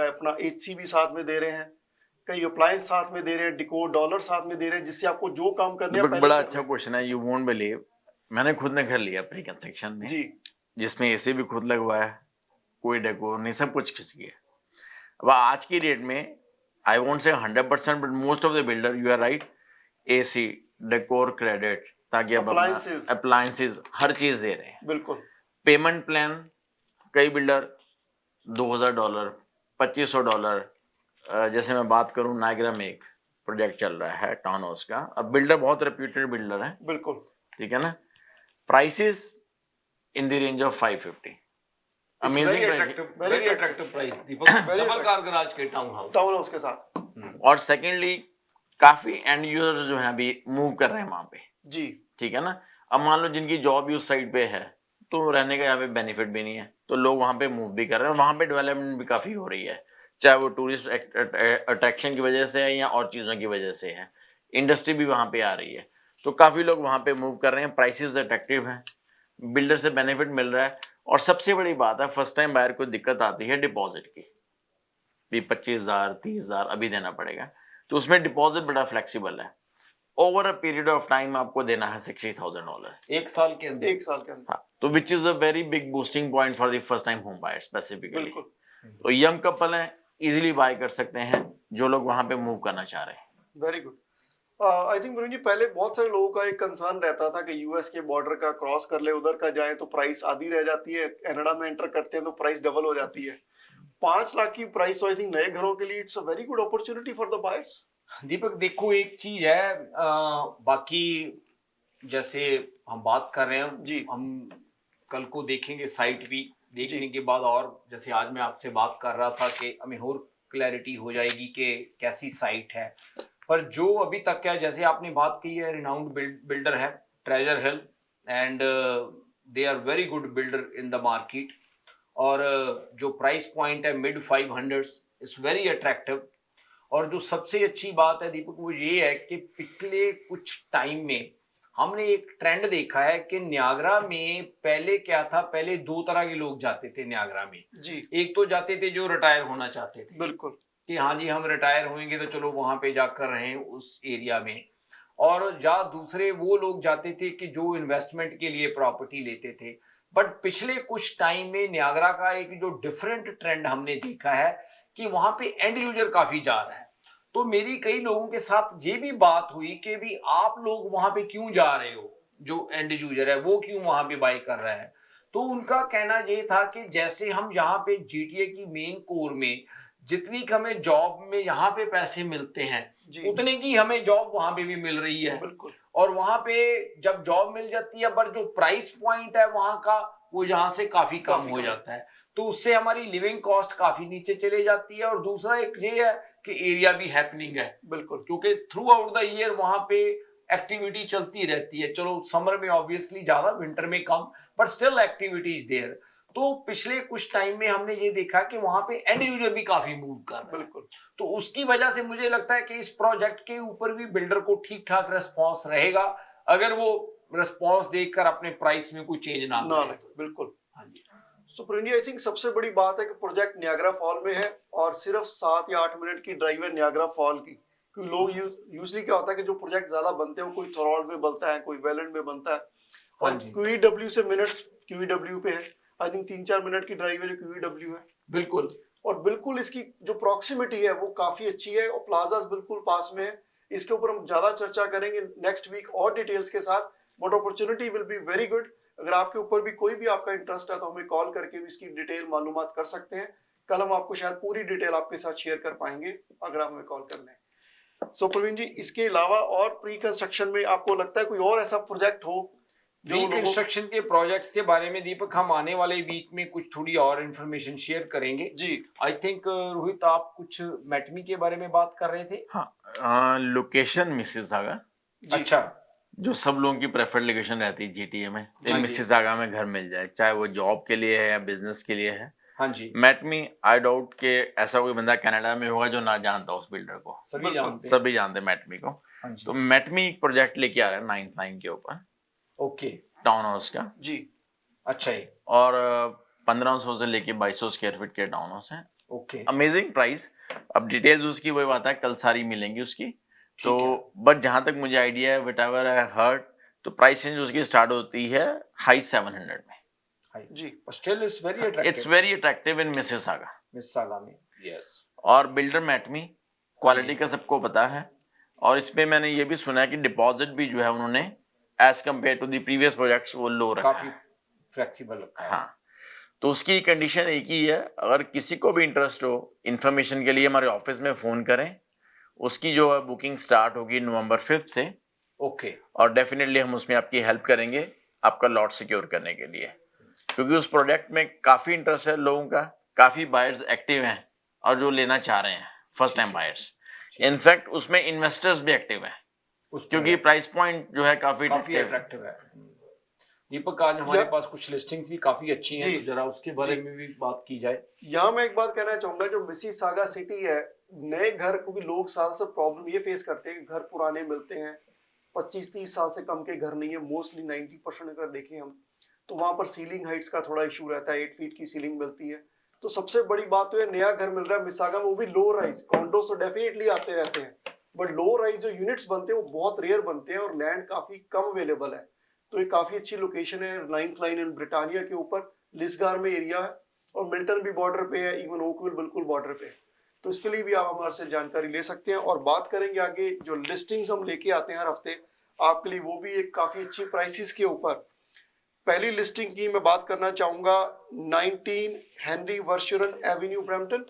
Speaker 1: अपना एचसी भी साथ में दे रहे हैं, कई अप्लायंस साथ में दे रहे हैं, डिकोर डॉलर साथ में दे रहे हैं, जिससे आपको जो काम करने हैं पहले
Speaker 2: बड़ा
Speaker 1: कर
Speaker 2: अच्छा
Speaker 1: लें।
Speaker 2: क्वेश्चन है, यू वोंट बिलीव, मैंने खुद ने घर लिया प्री कंस्ट्रक्शन में,
Speaker 1: जी
Speaker 2: जिसमें एसी भी खुद लगवाया, कोई डेकोर नहीं, सब कुछ किसी है। अब आज की डेट में आई won't say 100% but most of the builder, you are right, AC, decor, credit, ताकि आप
Speaker 1: Appliances.
Speaker 2: अप्लायंसेस हर चीज दे रहे हैं।
Speaker 1: बिल्कुल
Speaker 2: पेमेंट प्लान कई बिल्डर $2,000, $2,500, जैसे मैं बात करूं नायग्रा में एक प्रोजेक्ट चल रहा है टाउन हाउस का, अब बिल्डर बहुत रेप्यूटेड बिल्डर है,
Speaker 1: बिल्कुल
Speaker 2: ठीक है ना, prices in the range of 550, amazing price.
Speaker 4: Very attractive price Deepak, double car garage के टाउन
Speaker 1: हाउस के साथ।
Speaker 2: और सेकेंडली काफी एंड यूजर्स जो है अभी मूव कर रहे हैं वहां पे,
Speaker 1: जी
Speaker 2: ठीक है ना। अब मान लो जिनकी जॉब भी उस साइड पे है, तो रहने का यहाँ पे बेनिफिट भी नहीं है, तो लोग वहां पे मूव भी कर रहे हैं, वहां पे डेवलपमेंट भी काफी हो रही है, चाहे वो टूरिस्ट अट्रैक्शन की वजह से है या और चीजों की वजह से है, इंडस्ट्री भी वहां पे आ रही है, तो काफी लोग वहां पे मूव कर रहे हैं, प्राइसेस अट्रैक्टिव हैं, बिल्डर से बेनिफिट मिल रहा है। और सबसे बड़ी बात है, फर्स्ट टाइम बायर को दिक्कत आती है डिपॉजिट की, भी 25,000 30,000 अभी देना पड़ेगा, तो उसमें डिपॉजिट बड़ा फ्लेक्सिबल है, over a period of time आपको देना है $60,000
Speaker 4: एक साल के अंदर।
Speaker 1: एक साल के अंदर।
Speaker 2: हाँ, तो which is a very big boosting point for the first time home buyer specifically.
Speaker 1: बिल्कुल
Speaker 2: तो यंग कपल हैं, इजीली बाय कर सकते हैं जो लोग वहां पे मूव करना चाह रहे हैं।
Speaker 1: Very good. I think Varun ji, पहले बहुत सारे लोगों का एक कंसर्न रहता था कि यूएस के बॉर्डर का क्रॉस कर ले, उधर का जाए तो प्राइस आधी रह जाती है, कनाडा में एंटर करते हैं तो प्राइस डबल हो जाती है। 5 लाख की प्राइस, आई थिंक नए घरों के लिए it's a very good opportunity for the buyers.
Speaker 4: Deepak देखो एक चीज है, बाकी जैसे हम बात कर रहे हैं
Speaker 1: जी,
Speaker 4: हम कल को देखेंगे साइट भी देखने के बाद, और जैसे आज मैं आपसे बात कर रहा था कि हमें और क्लैरिटी हो जाएगी कि कैसी साइट है। पर जो अभी तक है, जैसे आपने बात की है, रिनाउंड बिल्डर है Treasure Hill, and they are very good builder in the market, और जो प्राइस पॉइंट है मिड 500 इज वेरी अट्रैक्टिव। और जो सबसे अच्छी बात है दीपक वो ये है कि पिछले कुछ टाइम में हमने एक ट्रेंड देखा है कि नियाग्रा में पहले क्या था, पहले 2 तरह के लोग जाते थे नियाग्रा में।
Speaker 1: जी
Speaker 4: एक तो जाते थे जो रिटायर होना चाहते थे,
Speaker 1: बिल्कुल,
Speaker 4: कि हाँ जी हम रिटायर होंगे तो चलो वहां पे जाकर रहें उस एरिया में, और या दूसरे वो लोग जाते थे कि जो इन्वेस्टमेंट के लिए प्रॉपर्टी लेते थे। बट पिछले कुछ टाइम में नियाग्रा का एक जो डिफरेंट ट्रेंड हमने देखा है कि वहां पे एंड यूजर काफी जा रहा है। तो मेरी कई लोगों के साथ ये भी बात हुई कि भी आप लोग वहां पे क्यों जा रहे हो, जो एंड यूजर है वो क्यों वहां पे बाय कर रहा है। तो उनका कहना ये था कि जैसे हम यहाँ पे जीटीए की मेन कोर में जितनी हमें जॉब में यहाँ पे पैसे मिलते हैं
Speaker 1: जी
Speaker 4: उतने की हमें जॉब वहां पे भी मिल रही है,
Speaker 1: बिल्कुल,
Speaker 4: और वहां पे जब जॉब मिल जाती है पर जो प्राइस पॉइंट है वहां का वो यहाँ से काफी कम हो जाता है, तो उससे हमारी लिविंग कॉस्ट काफी नीचे चले जाती है। और दूसरा एक ये है कि एरिया भी हैपनिंग है,
Speaker 1: बिल्कुल,
Speaker 4: क्योंकि थ्रू आउट द ईयर वहां पे एक्टिविटी चलती रहती है। चलो समर में ऑब्वियसली ज्यादा, विंटर में कम, but still activity is there. तो पिछले कुछ टाइम में हमने ये देखा कि वहां पे एंड यूजर भी काफी मूव कर रहा है,
Speaker 1: बिल्कुल,
Speaker 4: तो उसकी वजह से मुझे लगता है कि इस प्रोजेक्ट के ऊपर भी बिल्डर को ठीक ठाक रेस्पॉन्स रहेगा, अगर वो रेस्पॉन्स देखकर अपने प्राइस में कोई चेंज ना करे।
Speaker 1: बिल्कुल।
Speaker 4: हाँ जी,
Speaker 1: सो प्रिंजी, आई थिंक सबसे बड़ी बात है कि प्रोजेक्ट नियाग्रा फॉल में है और सिर्फ 7 या 8 मिनट की ड्राइव है नियाग्रा फॉल की। क्योंकि लोग यूजली क्या होता है कि जो प्रोजेक्ट ज्यादा बनते हैं वो कोई थोरॉल्ड में बनता है, कोई वेलेंड में बनता है, और क्यूईडब्ल्यू से मिनट्स क्यूईडब्ल्यू पे है। आई थिंक 3-4 मिनट की ड्राइव है, क्यूईडब्ल्यू है।
Speaker 4: बिल्कुल,
Speaker 1: और बिल्कुल इसकी जो प्रॉक्सिमिटी है वो काफी अच्छी है और प्लाजास बिल्कुल पास में है। इसके ऊपर हम ज्यादा चर्चा करेंगे नेक्स्ट वीक और डिटेल्स के साथ, but opportunity will be very good. अगर आपके ऊपर भी कोई भी आपका इंटरेस्ट है तो हमें कॉल करके भी इसकी डिटेल मालूमात कर सकते हैं। कल हम आपको शायद पूरी डिटेल आपके साथ शेयर कर पाएंगे अगर आप हमें कॉल कर लें। सो प्रवीण जी, इसके अलावा और प्री कंस्ट्रक्शन में आपको लगता है कोई और ऐसा प्रोजेक्ट हो जो लोगों
Speaker 4: रिकंस्ट्रक्शन के प्रोजेक्ट्स के बारे में दीपक हम आने वाले वीक में कुछ थोड़ी और इन्फॉर्मेशन शेयर करेंगे
Speaker 1: जी
Speaker 4: आई थिंक रोहित आप कुछ मैटमी के बारे में बात कर रहे थे
Speaker 2: हाँ लोकेशन मिसिसागा
Speaker 1: जी
Speaker 4: अच्छा
Speaker 2: जो सब लोगों की प्रेफर्ड लोकेशन रहती है जीटीए में
Speaker 4: जी, जी।
Speaker 2: मिसिसागा में घर मिल जाए चाहे वो जॉब के लिए है या बिजनेस के लिए है
Speaker 4: हाँ जी
Speaker 2: मैटमी आई डाउट के ऐसा कोई बंदा कनाडा में होगा जो ना जानता उस बिल्डर को
Speaker 4: सभी जानते हैं
Speaker 2: सभी जानते हैं मैटमी को
Speaker 4: हाँ जी
Speaker 2: तो मैटमी एक प्रोजेक्ट लेके आ रहा है 9th लाइन के ऊपर
Speaker 4: ओके
Speaker 2: टाउन हाउस का
Speaker 1: जी
Speaker 4: अच्छा है
Speaker 2: और 1500 से लेके 2200 स्क्वायर फीट के टाउन हाउस है
Speaker 4: ओके
Speaker 2: अमेजिंग प्राइस अब डिटेल्स उसकी वही बात है कल सारी मिलेंगी उसकी तो
Speaker 4: है।
Speaker 2: बट जहां तक मुझे आइडिया है विट एवर आई हर्ड तो प्राइस रेंज उसकी स्टार्ट होती है हाई 700 में
Speaker 1: जी
Speaker 4: still is very
Speaker 2: it's
Speaker 4: attractive
Speaker 2: very attractive in Mississauga
Speaker 4: Mississauga में यस
Speaker 2: और बिल्डर मैटमी क्वालिटी का सबको पता है और इसमें मैंने ये भी सुना है कि डिपॉजिट भी जो है उन्होंने as compared to the previous projects वो लो रखा
Speaker 4: काफी
Speaker 2: है
Speaker 4: फ्लेक्सिबल रखा है
Speaker 2: हाँ तो उसकी कंडीशन एक ही है अगर किसी को भी इंटरेस्ट हो इंफॉर्मेशन के लिए हमारे ऑफिस में फोन करें उसकी जो है बुकिंग स्टार्ट होगी नवंबर 5 से
Speaker 4: ओके
Speaker 2: और डेफिनेटली हम उसमें आपकी हेल्प करेंगे आपका लॉट सिक्योर करने के लिए क्योंकि उस प्रोजेक्ट में काफी इंटरेस्ट है लोगों का काफी बायर्स एक्टिव हैं और जो लेना चाह रहे हैं फर्स्ट टाइम बायर्स इनफैक्ट उसमें इन्वेस्टर्स भी एक्टिव हैं क्योंकि प्राइस पॉइंट जो है काफी
Speaker 4: अट्रैक्टिव है दीपक आज हमारे
Speaker 1: या-
Speaker 4: पास कुछ लिस्टिंग्स भी काफी अच्छी हैं
Speaker 1: जी,
Speaker 4: तो जरा उसके बारे
Speaker 1: जी।
Speaker 4: में भी बात की जाए
Speaker 1: यहाँ मैं एक बात कहना चाहूंगा जो मिसिसागा सिटी है नए घर क्योंकि लोग साल से प्रॉब्लम ये फेस करते हैं कि घर पुराने मिलते हैं 25-30 साल से कम के घर नहीं है मोस्टली 90% अगर देखें हम तो वहां पर सीलिंग हाइट्स का थोड़ा इशू रहता है 8 फीट की सीलिंग मिलती है तो सबसे बड़ी बात तो है नया घर मिल रहा है मिसिसागा में वो भी लो राइज कॉन्डोस तो डेफिनेटली आते रहते हैं बट लो राइज जो यूनिट्स बनते हैं वो बहुत रेयर बनते हैं और लैंड काफी कम अवेलेबल है तो ये काफी अच्छी लोकेशन है 9th लाइन इन ब्रिटानिया के ऊपर लिसगार में एरिया है और मिल्टन भी बॉर्डर पे है इवन ओकविल बिल्कुल बॉर्डर पे है तो इसके लिए भी आप हमारे से जानकारी ले सकते हैं और बात करेंगे आगे जो लिस्टिंग्स हम लेके आते हैं हर हफ्ते आपके लिए वो भी एक काफी अच्छी प्राइसेस के ऊपर पहली लिस्टिंग की मैं बात करना चाहूंगा 19 हेनरी वर्शुरन एवेन्यू ब्रैम्पटन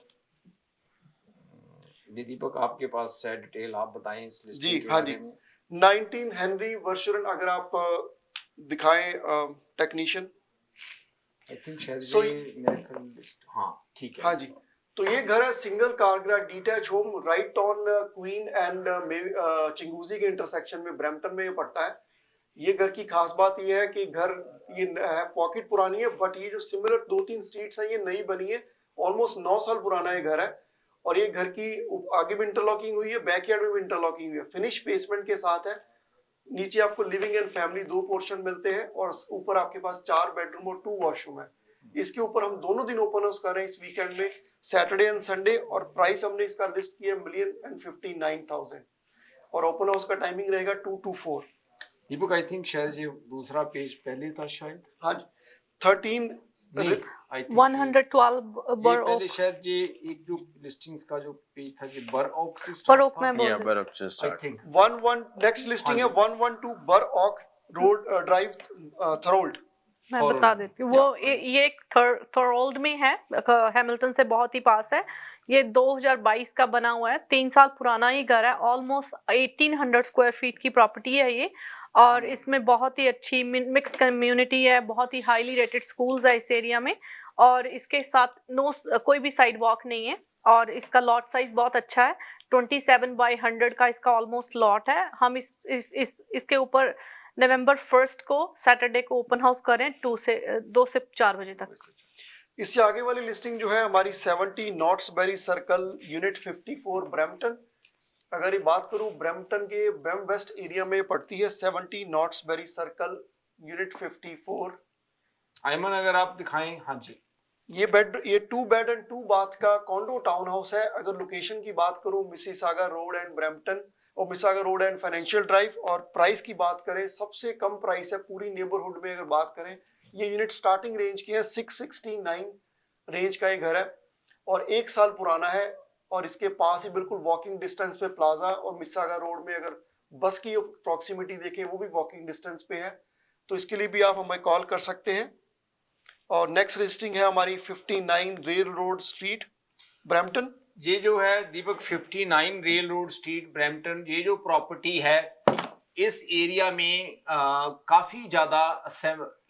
Speaker 4: दीपक आपके पास है डिटेल आप बताएं इस लिस्टिंग
Speaker 1: जी
Speaker 4: के
Speaker 1: हाँ
Speaker 4: बारे
Speaker 1: जी
Speaker 4: में
Speaker 1: 19 हेनरी वर्शुरन अगर आप दिखाएं टेक्नीशियन
Speaker 4: आई थिंक शायद
Speaker 1: So-
Speaker 4: ये मेरे ख्याल लिस्ट हाँ ठीक है
Speaker 1: हाँ जी तो ये घर है single car detach home right on Queen and Chinguacousy के इंटरसेक्शन में ब्रैम्पटन में ये पड़ता है ये घर की खास बात ये है कि घर ये है पॉकेट पुरानी है बट ये जो सिमिलर 2-3 स्ट्रीट्स हैं ये नई बनी है ऑलमोस्ट 9 साल पुराना ये घर है और ये घर की आगे भी इंटरलॉकिंग हुई है बैकयार्ड में भी इंटरलॉकिंग हुई है फिनिश बेसमेंट के साथ है नीचे आपको लिविंग एंड फैमिली 2 पोर्शन मिलते हैं और ऊपर आपके पास 4 बेडरूम और 2 वॉशरूम है इसके ऊपर हम दोनों दिन ओपन हाउस कर रहे हैं इस वीकेंड में सैटरडे एंड संडे और प्राइस हमने इसका लिस्ट किया 1,59,000 और ओपन हाउस का टाइमिंग रहेगा 2 to 4
Speaker 4: दीपक आई थिंक शायद ये दूसरा पेज पहले था शायद
Speaker 1: हाँ जी 13
Speaker 4: नहीं आई थिंक
Speaker 3: 112 बर
Speaker 4: पहले
Speaker 3: ओक
Speaker 4: शायद ये एक जो लिस्टिंग्स का जो पेज था ये बर ओक से
Speaker 3: पर ओक में
Speaker 2: या
Speaker 3: बोल रही
Speaker 2: बर्फ से
Speaker 4: I
Speaker 2: start
Speaker 4: think
Speaker 1: 11 next listing है 112 बर ऑक रोड ड्राइव थरोल्ड
Speaker 3: मैं
Speaker 4: Thorold.
Speaker 3: बता देती हूँ वो ये एक थरोल्ड में है हैमिल्टन से बहुत ही पास है ये 2022 का बना हुआ है 3 साल पुराना ही घर है ऑलमोस्ट 1800 स्क्वायर फीट की प्रॉपर्टी है ये और इसमें बहुत ही अच्छी मिक्स कम्युनिटी है बहुत ही हाईली रेटेड स्कूल्स है इस एरिया में और इसके साथ कोई भी साइड वॉक नहीं है और इसका लॉट साइज बहुत अच्छा है 27/100 का इसका ऑलमोस्ट लॉट है हम इसके ऊपर नवंबर 1 को सैटरडे को ओपन हाउस करें 2 से 4 बजे तक
Speaker 1: इससे आगे वाली लिस्टिंग जो है हमारी 70 नॉट्सबेरी सर्कल यूनिट 54 ब्रैम्पटन अगर ये बात करूं ब्रैम्पटन के ब्रैम वेस्ट एरिया में पड़ती है 70 नॉट्सबेरी सर्कल यूनिट 54
Speaker 4: आयमन अगर आप दिखाएं हाँ जी
Speaker 1: ये 2 बेड एंड 2 बाथ का कॉन्डो टाउन हाउस है अगर लोकेशन की बात करूं मिसिसागा रोड एंड ब्रैम्पटन और Mississauga road and financial drive और प्राइस की बात करें सबसे कम प्राइस है पूरी नेबरहुड में अगर बात करें ये यूनिट स्टार्टिंग रेंज की है 669 रेंज का ये घर है और 1 साल पुराना है और इसके पास ही बिल्कुल वॉकिंग डिस्टेंस पे प्लाजा और मिसिसागा रोड में अगर बस की प्रॉक्सिमिटी देखें वो भी वॉकिंग डिस्टेंस पे है तो इसके लिए भी आप हमें कॉल कर सकते हैं और नेक्स्ट लिस्टिंग है हमारी 59 रेल रोड स्ट्रीट ब्रैम्पटन
Speaker 4: ये जो है दीपक 59 रेल रोड स्ट्रीट ब्रैम्पटन ये जो प्रॉपर्टी है इस एरिया में काफी ज्यादा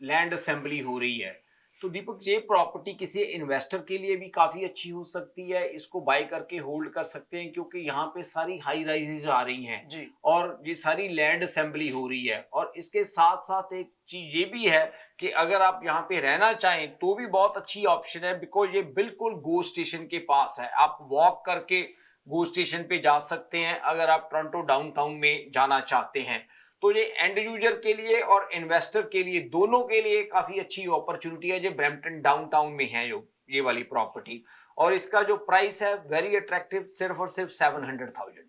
Speaker 4: लैंड असेंबली हो रही है। तो दीपक, ये प्रॉपर्टी किसी इन्वेस्टर के लिए भी काफी अच्छी हो सकती है, इसको बाय करके होल्ड कर सकते हैं, क्योंकि यहाँ पे सारी हाई राइजेज आ रही हैं
Speaker 1: जी।
Speaker 4: और ये सारी लैंड असेंबली हो रही है। और इसके साथ साथ एक चीज ये भी है कि अगर आप यहाँ पे रहना चाहें तो भी बहुत अच्छी ऑप्शन है, बिकॉज ये बिल्कुल गो स्टेशन के पास है। आप वॉक करके गो स्टेशन पे जा सकते हैं अगर आप टोरंटो डाउनटाउन में जाना चाहते हैं। तो ये एंड यूजर के लिए और इन्वेस्टर के लिए, दोनों के लिए काफी अच्छी अपॉर्चुनिटी है जो ब्रैम्पटन डाउनटाउन में है जो ये वाली प्रॉपर्टी। और इसका जो प्राइस है वेरी अट्रैक्टिव, सिर्फ और सिर्फ 700,000।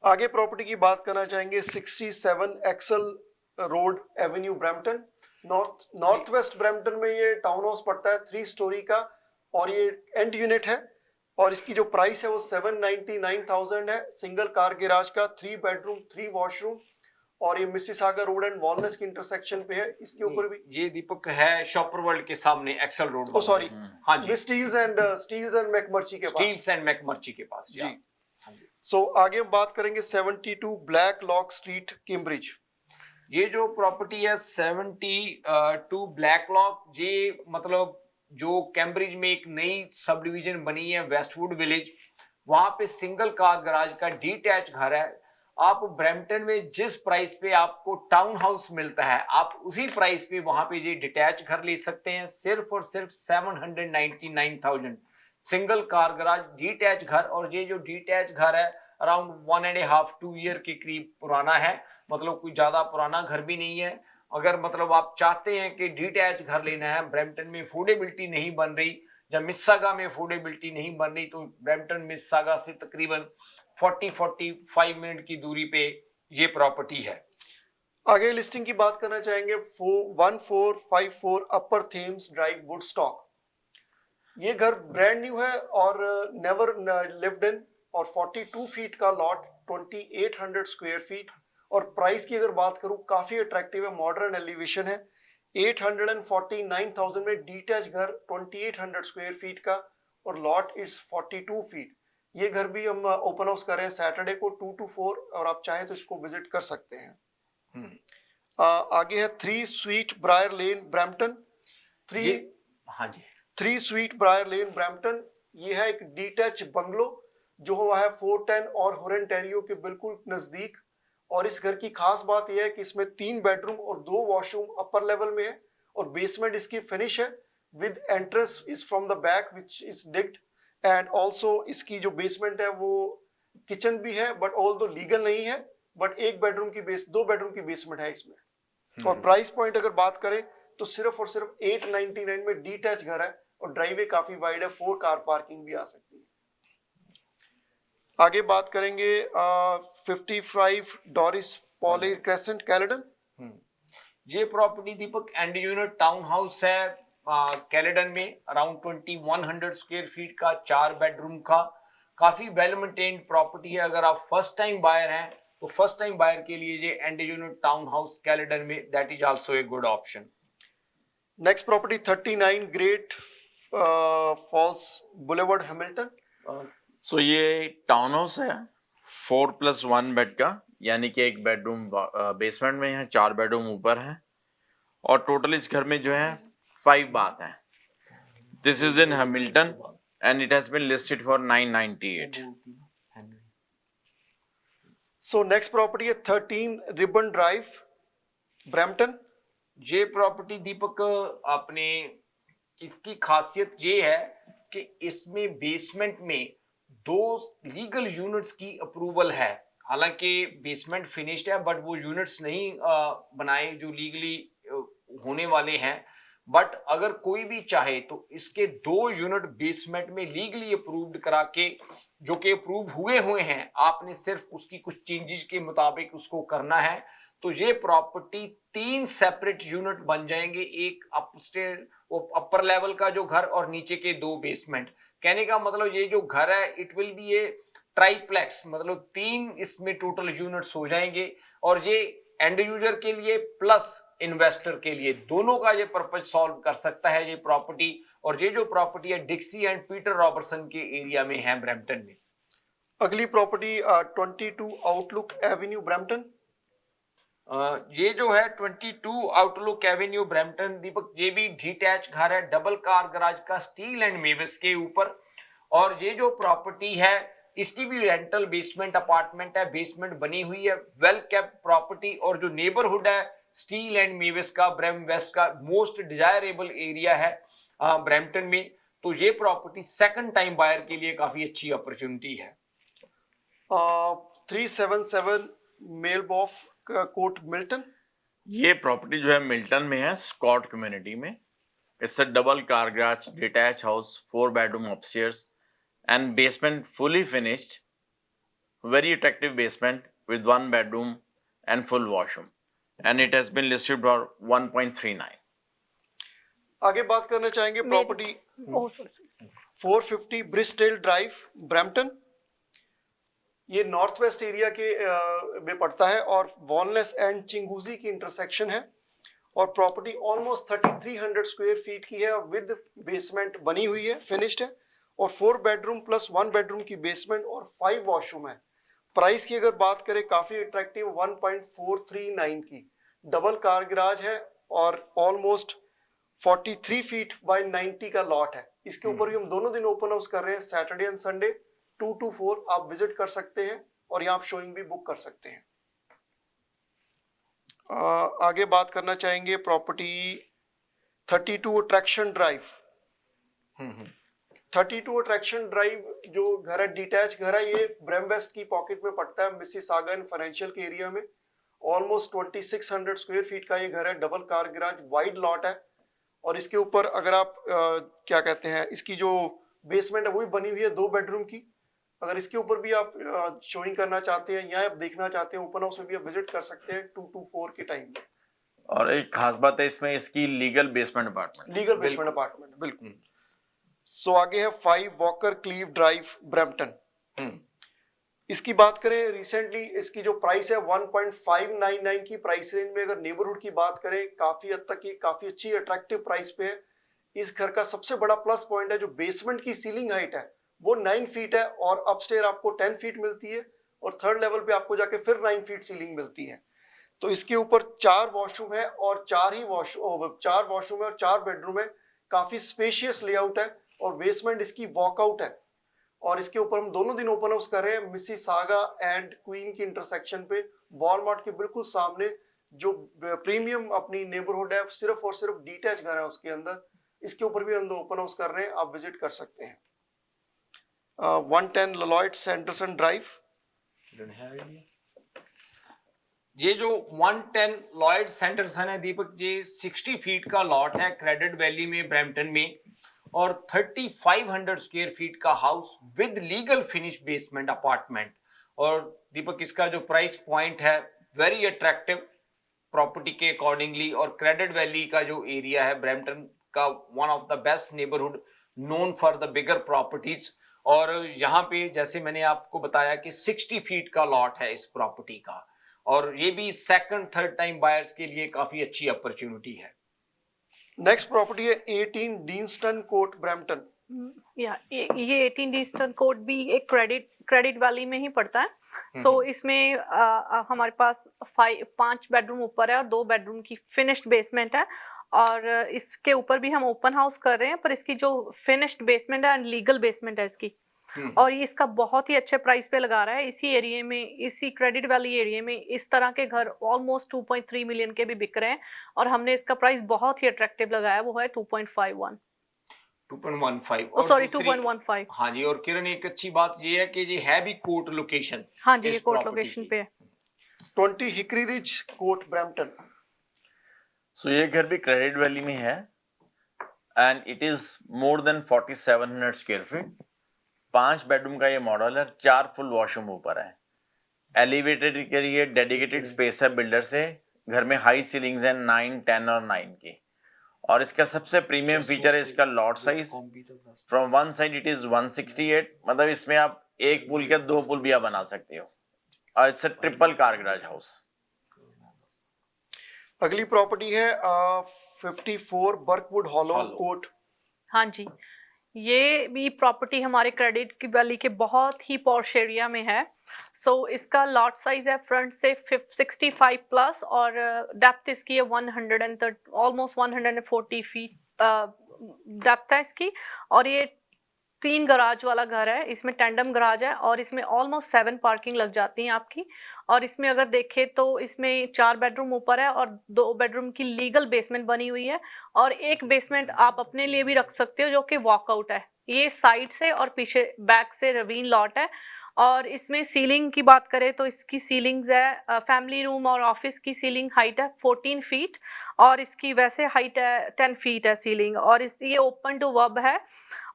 Speaker 1: आगे प्रॉपर्टी की बात करना चाहेंगे 67 Axel road avenue Brampton, north west Brampton में ये टाउन हाउस पड़ता है 3 स्टोरी का और ये एंड यूनिट है। और इसकी जो प्राइस है वो 799,000 है। सिंगल कार गैराज का, 3 बेडरूम 3 वॉशरूम, और ये मिसिसागा रोड एंड वॉलनस की इंटरसेक्शन पे है। इसके ऊपर भी
Speaker 4: ये दीपक है शॉपर वर्ल्ड के सामने एक्सेल रोड।
Speaker 1: ओ सॉरी,
Speaker 4: हाँ जी,
Speaker 1: स्टील्स एंड मैकमर्ची के पास।
Speaker 4: स्टील्स एंड मैकमर्ची के पास
Speaker 1: जी। सो आगे हम बात करेंगे 72 ब्लैक लॉक स्ट्रीट कैम्ब्रिज।
Speaker 4: ये जो प्रॉपर्टी है 72 ब्लैक लॉक, ये मतलब जो कैम्ब्रिज में एक नई सब डिवीजन बनी है वेस्टवुड विलेज, वहां पे सिंगल कार गैराज का डिटैच घर है। आप ब्रैम्पटन में जिस प्राइस पे आपको टाउन हाउस मिलता है, आप उसी प्राइस पे वहां पे ये डिटैच घर ले सकते हैं, सिर्फ और सिर्फ 799,000। सिंगल कार गैराज डिटैच घर, और ये जो डिटैच घर है अराउंड 1.5-2 ईयर के करीब पुराना है, मतलब कोई ज्यादा पुराना घर भी नहीं है। अगर मतलब आप चाहते हैं कि डिटैच घर लेना है, ब्रैम्पटन में अफोर्डेबिलिटी नहीं बन रही, जब मिसिसागा में अफोर्डेबिलिटी नहीं बन रही, तो ब्रैम्पटन मिसिसागा से तकरीबन 40-45 मिनट की दूरी पे ये प्रॉपर्टी है।
Speaker 1: आगे लिस्टिंग की बात करना चाहेंगे 1454 अपर थेम्स ड्राइव वुडस्टॉक। ये घर ब्रांड न्यू है और नेवर लिव्ड इन, और 42 फीट का लॉट, 2800 स्क्वायर फीट। और प्राइस की अगर बात करूं काफी अट्रैक्टिव है, मॉडर्न एलिवेशन है। 849,000 में डिटैच घर 2800 स्क्वायर फीट का, और लॉट इज 42 फीट। ये घर भी हम ओपन हाउस कर रहे हैं सैटरडे को 2 to 4, और आप चाहें तो इसको विजिट कर सकते हैं। आगे है 3 स्वीट ब्रायर लेन ब्रैम्पटन। 3 स्वीट ब्रायर लेन ब्रैम्पटन, ये है एक डिटैच बंगलो जो हुआ है 410 और होरेंटेरियो के बिल्कुल नजदीक। और इस घर की खास बात यह है कि इसमें 3 बेडरूम और 2 वॉशरूम अपर लेवल में है, और बेसमेंट इसकी फिनिश है with entrance is from the back which is digged. And also इसकी जो बेसमेंट है वो किचन भी है, बट ऑल दो लीगल नहीं है, बट 2 बेडरूम की बेसमेंट है इसमें। और प्राइस पॉइंट अगर बात करें तो सिर्फ और सिर्फ 899 में डिटैच घर है, और ड्राइवे काफी वाइड है, 4 कार पार्किंग भी आ सकती है। आगे बात करेंगे 55 डॉरिस पॉले क्रेसेंट कैलेडन।
Speaker 4: ये property Deepak and unit town house है कैलेडन में, अराउंड 2100 स्क्वायर फीट का, 4 बेडरूम का, काफी वेल मेंटेन्ड प्रॉपर्टी है। अगर आप फर्स्ट टाइम बायर हैं तो फर्स्ट टाइम बायर के लिए ये end unit townhouse Caledon में, that is also a good option.
Speaker 1: Next property 39 Great Falls Boulevard Hamilton.
Speaker 2: So ये टाउन हाउस है 4+1 बेड का, यानी कि 1 बेडरूम बेसमेंट में है, 4 बेडरूम ऊपर है, और टोटल इस घर में जो है 5 बाथ हैं। This is in Hamilton and it has been listed for 998।
Speaker 1: So next property है 13 रिबन ड्राइव ब्रैम्पटन।
Speaker 4: ये प्रॉपर्टी दीपक आपने, इसकी खासियत ये है कि इसमें बेसमेंट में 2 लीगल यूनिट्स की अप्रूवल है। हालांकि बेसमेंट फिनिश्ड है, बट वो यूनिट्स नहीं बनाए जो लीगली होने वाले हैं। बट अगर कोई भी चाहे तो इसके 2 यूनिट बेसमेंट में लीगली अप्रूव्ड करा के, जो कि अप्रूव हुए हैं, आपने सिर्फ उसकी कुछ चेंजेस के मुताबिक उसको करना है, तो ये प्रॉपर्टी 3 सेपरेट यूनिट बन जाएंगे, एक अपस्टेयर अपर लेवल का जो घर और नीचे के 2 बेसमेंट। कहने का मतलब ये जो घर है इट विल बी ए ट्राइप्लेक्स, मतलब 3 इसमें टोटल यूनिट्स हो जाएंगे, और ये एंड यूजर के लिए प्लस इन्वेस्टर के लिए दोनों का ये पर्पज सॉल्व कर सकता है ये प्रॉपर्टी। और ये जो प्रॉपर्टी है डिक्सी एंड पीटर रॉबर्टसन के एरिया में है ब्रैम्पटन में।
Speaker 1: अगली प्रॉपर्टी 22 आउटलुक एवेन्यू ब्रैम्पटन।
Speaker 4: ये जो है 22 आउटलुक एवेन्यू ब्रैम्पटन, दीपक, ये भी डिटैच घर है, डबल कार गराज का, स्टील एंड मेविस के ऊपर। और ये जो प्रॉपर्टी है इसकी भी रेंटल बेसमेंट अपार्टमेंट है, बेसमेंट बनी हुई है, वेल केप्ट प्रॉपर्टी। और जो नेबरहुड है स्टील एंड मेविस का, ब्रैम वेस्ट का मोस्ट डिजायरेबल एरिया है ब्रैम्पटन में। तो ये प्रॉपर्टी सेकंड टाइम बायर के लिए काफी अच्छी अपॉर्चुनिटी है।
Speaker 1: 377 मेलबॉफ कोर्ट मिल्टन।
Speaker 2: ये प्रॉपर्टी जो है मिल्टन में है, स्कॉट कम्युनिटी में। It's a double car garage, detach house, 4 bedroom upstairs and basement fully finished, very attractive basement with 1 bedroom and full washroom, and it has been listed for 1.39.
Speaker 1: आगे बात करना चाहेंगे property 450 ब्रिस्टेल drive Brampton. ये north west area के में पड़ता है और वॉलनेस एंड चिंगूजी की इंटरसेक्शन है। और प्रॉपर्टी ऑलमोस्ट 3300 स्क्वायर फीट की है, विद बेसमेंट बनी हुई है, फिनिश्ड है, और 4 bedroom प्लस 1 bedroom की बेसमेंट और 5 वॉशरूम है। प्राइस की अगर बात करें काफी अट्रैक्टिव 1.439 की, डबल कार गराज है और ऑलमोस्ट 43 फीट बाय 90 का लॉट है। इसके ऊपर भी हम दोनों दिन ओपन हाउस कर रहे हैं, सैटरडे एंड संडे 2 to 4 आप विजिट कर सकते हैं और यहाँ आप शोइंग भी बुक कर सकते हैं। आगे बात करना चाहेंगे property 32 attraction drive. 32 attraction drive जो घर है, डिटैच घर है, ये ब्रैम वेस्ट की पॉकेट में पड़ता है, मिसिसागा एंड फाइनेंशियल के एरिया में। ऑलमोस्ट 2600 स्क्वायर फीट का ये घर है, double car garage, wide lot है। और इसके ऊपर अगर आप क्या कहते हैं, इसकी जो बेसमेंट है वो भी बनी हुई है 2 bedroom की। अगर इसके ऊपर भी आप शोइंग करना चाहते हैं या आप देखना चाहते हैं, ओपन हाउस में भी आप विजिट कर सकते हैं 2 to 4 के टाइम में।
Speaker 2: और एक खास बात है इसमें, इसकी legal basement apartment,
Speaker 1: legal basement apartment, बिल्कुल। सो आगे है 5 वॉकर क्लीव ड्राइव ब्रैम्पटन। इसकी बात करें रिसेंटली, इसकी जो प्राइस है 1.599 की प्राइस रेंज में। अगर नेबरहुड की बात करें, काफी हद तक ये काफी अच्छी अट्रैक्टिव प्राइस पे है। इस घर का सबसे बड़ा प्लस पॉइंट है जो बेसमेंट की सीलिंग हाइट है वो 9 फीट है, और अपस्टेयर आपको 10 फीट मिलती है, और थर्ड लेवल पे आपको जाके फिर 9 फीट सीलिंग मिलती है। तो इसके ऊपर 4 वॉशरूम है और 4 वॉशरूम है और 4 बेडरूम है। काफी स्पेशियस लेआउट है और बेसमेंट इसकी वॉकआउट है। और इसके ऊपर हम दोनों दिन ओपन हाउस कर रहे हैं, मिसिसागा एंड क्वीन की इंटरसेक्शन पे, वॉलमार्ट के बिल्कुल सामने। जो प्रीमियम अपनी नेबरहुड है, सिर्फ और सिर्फ डिटैच घर है उसके अंदर। इसके ऊपर भी हम ओपन हाउस कर रहे हैं, आप विजिट कर सकते हैं। 110 लॉयड सैंडरसन ड्राइव।
Speaker 4: ये जो 110 लॉयड सैंडरसन है दीपक जी, 60 फीट का लॉट है क्रेडिट वैली में ब्रैम्पटन में, और 3500 स्क्वायर फीट का house with legal finish basement apartment. और दीपक इसका जो प्राइस पॉइंट है वेरी अट्रैक्टिव प्रॉपर्टी के अकॉर्डिंगली। और क्रेडिट वैली का जो एरिया है ब्रैम्पटन का, one of the best neighbourhood known for the bigger properties. और यहाँ पे जैसे मैंने आपको बताया कि 60 फीट का लॉट है इस प्रॉपर्टी का, और ये भी सेकंड थर्ड टाइम बायर्स के लिए काफी अच्छी अपॉर्चुनिटी है।
Speaker 1: नेक्स्ट प्रॉपर्टी है 18 डीनस्टन कोर्ट ब्रैम्पटन।
Speaker 3: ये 18 डीनस्टन कोर्ट भी एक क्रेडिट वैली में ही पड़ता है। सो इसमें हमारे पास 5 बेडरूम ऊपर है और 2 बेडरूम की फिनिश्ड बेसमेंट है। और इसके ऊपर भी हम ओपन हाउस कर रहे हैं, पर इसकी जो फिनिश्ड बेसमेंट है, लीगल बेसमेंट है इसकी, और ये इसका बहुत ही अच्छे प्राइस पे लगा रहा है। इसी एरिया में, इसी क्रेडिट वैली एरिया में इस तरह के घर ऑलमोस्ट 2.3 मिलियन के भी बिक रहे हैं, और हमने इसका प्राइस बहुत ही अट्रैक्टिव लगाया, वो है 2.15। सॉरी 2.15।
Speaker 4: हाँ जी। और किरण, एक अच्छी बात ये है कि ये है भी कोर्ट लोकेशन।
Speaker 3: हाँ जी, ये कोर्ट लोकेशन पे है।
Speaker 1: 20 हिकरी रिज कोर्ट ब्रैम्पटन।
Speaker 2: सो ये घर भी क्रेडिट वैली में है and it is more than 4700 square feet. 5 bedroom का ये मॉडल है, 4 फुल वॉशरूम ऊपर है, एलिवेटेड के लिए डेडिकेटेड स्पेस है बिल्डर से। घर में हाई सीलिंग्स हैं 9, 10 और 9 की। और इसका सबसे प्रीमियम फीचर है इसका lot size. From one side it is 168, मतलब इसमें आप एक पुल के 2 पुल भी आप बना सकते हो। और it's a triple car garage house.
Speaker 1: अगली प्रॉपर्टी है 54 बर्कवुड हॉलो कोर्ट।
Speaker 3: हाँ जी, ये भी प्रॉपर्टी हमारे क्रेडिट की वैली के बहुत ही पॉश एरिया में है। सो इसका लॉट साइज है फ्रंट से 65 प्लस और डेप्थ इसकी है 130 ऑलमोस्ट 140 फीट डेप्थ है इसकी। और ये 3 गराज वाला घर है, इसमें टेंडम गराज है और इसमें ऑलमोस्ट 7 पार्किंग लग जाती हैं आपकी। और इसमें अगर देखें तो इसमें 4 बेडरूम ऊपर है और 2 बेडरूम की लीगल बेसमेंट बनी हुई है और एक बेसमेंट आप अपने लिए भी रख सकते हो जो कि वॉकआउट है। ये साइड से और पीछे बैक से रवीन लॉट है। और इसमें सीलिंग की बात करें तो इसकी सीलिंग्स है फैमिली रूम और ऑफिस की सीलिंग हाइट है 14 फीट और इसकी वैसे हाइट है 10 फीट है सीलिंग। और ये ओपन टू वर्ब है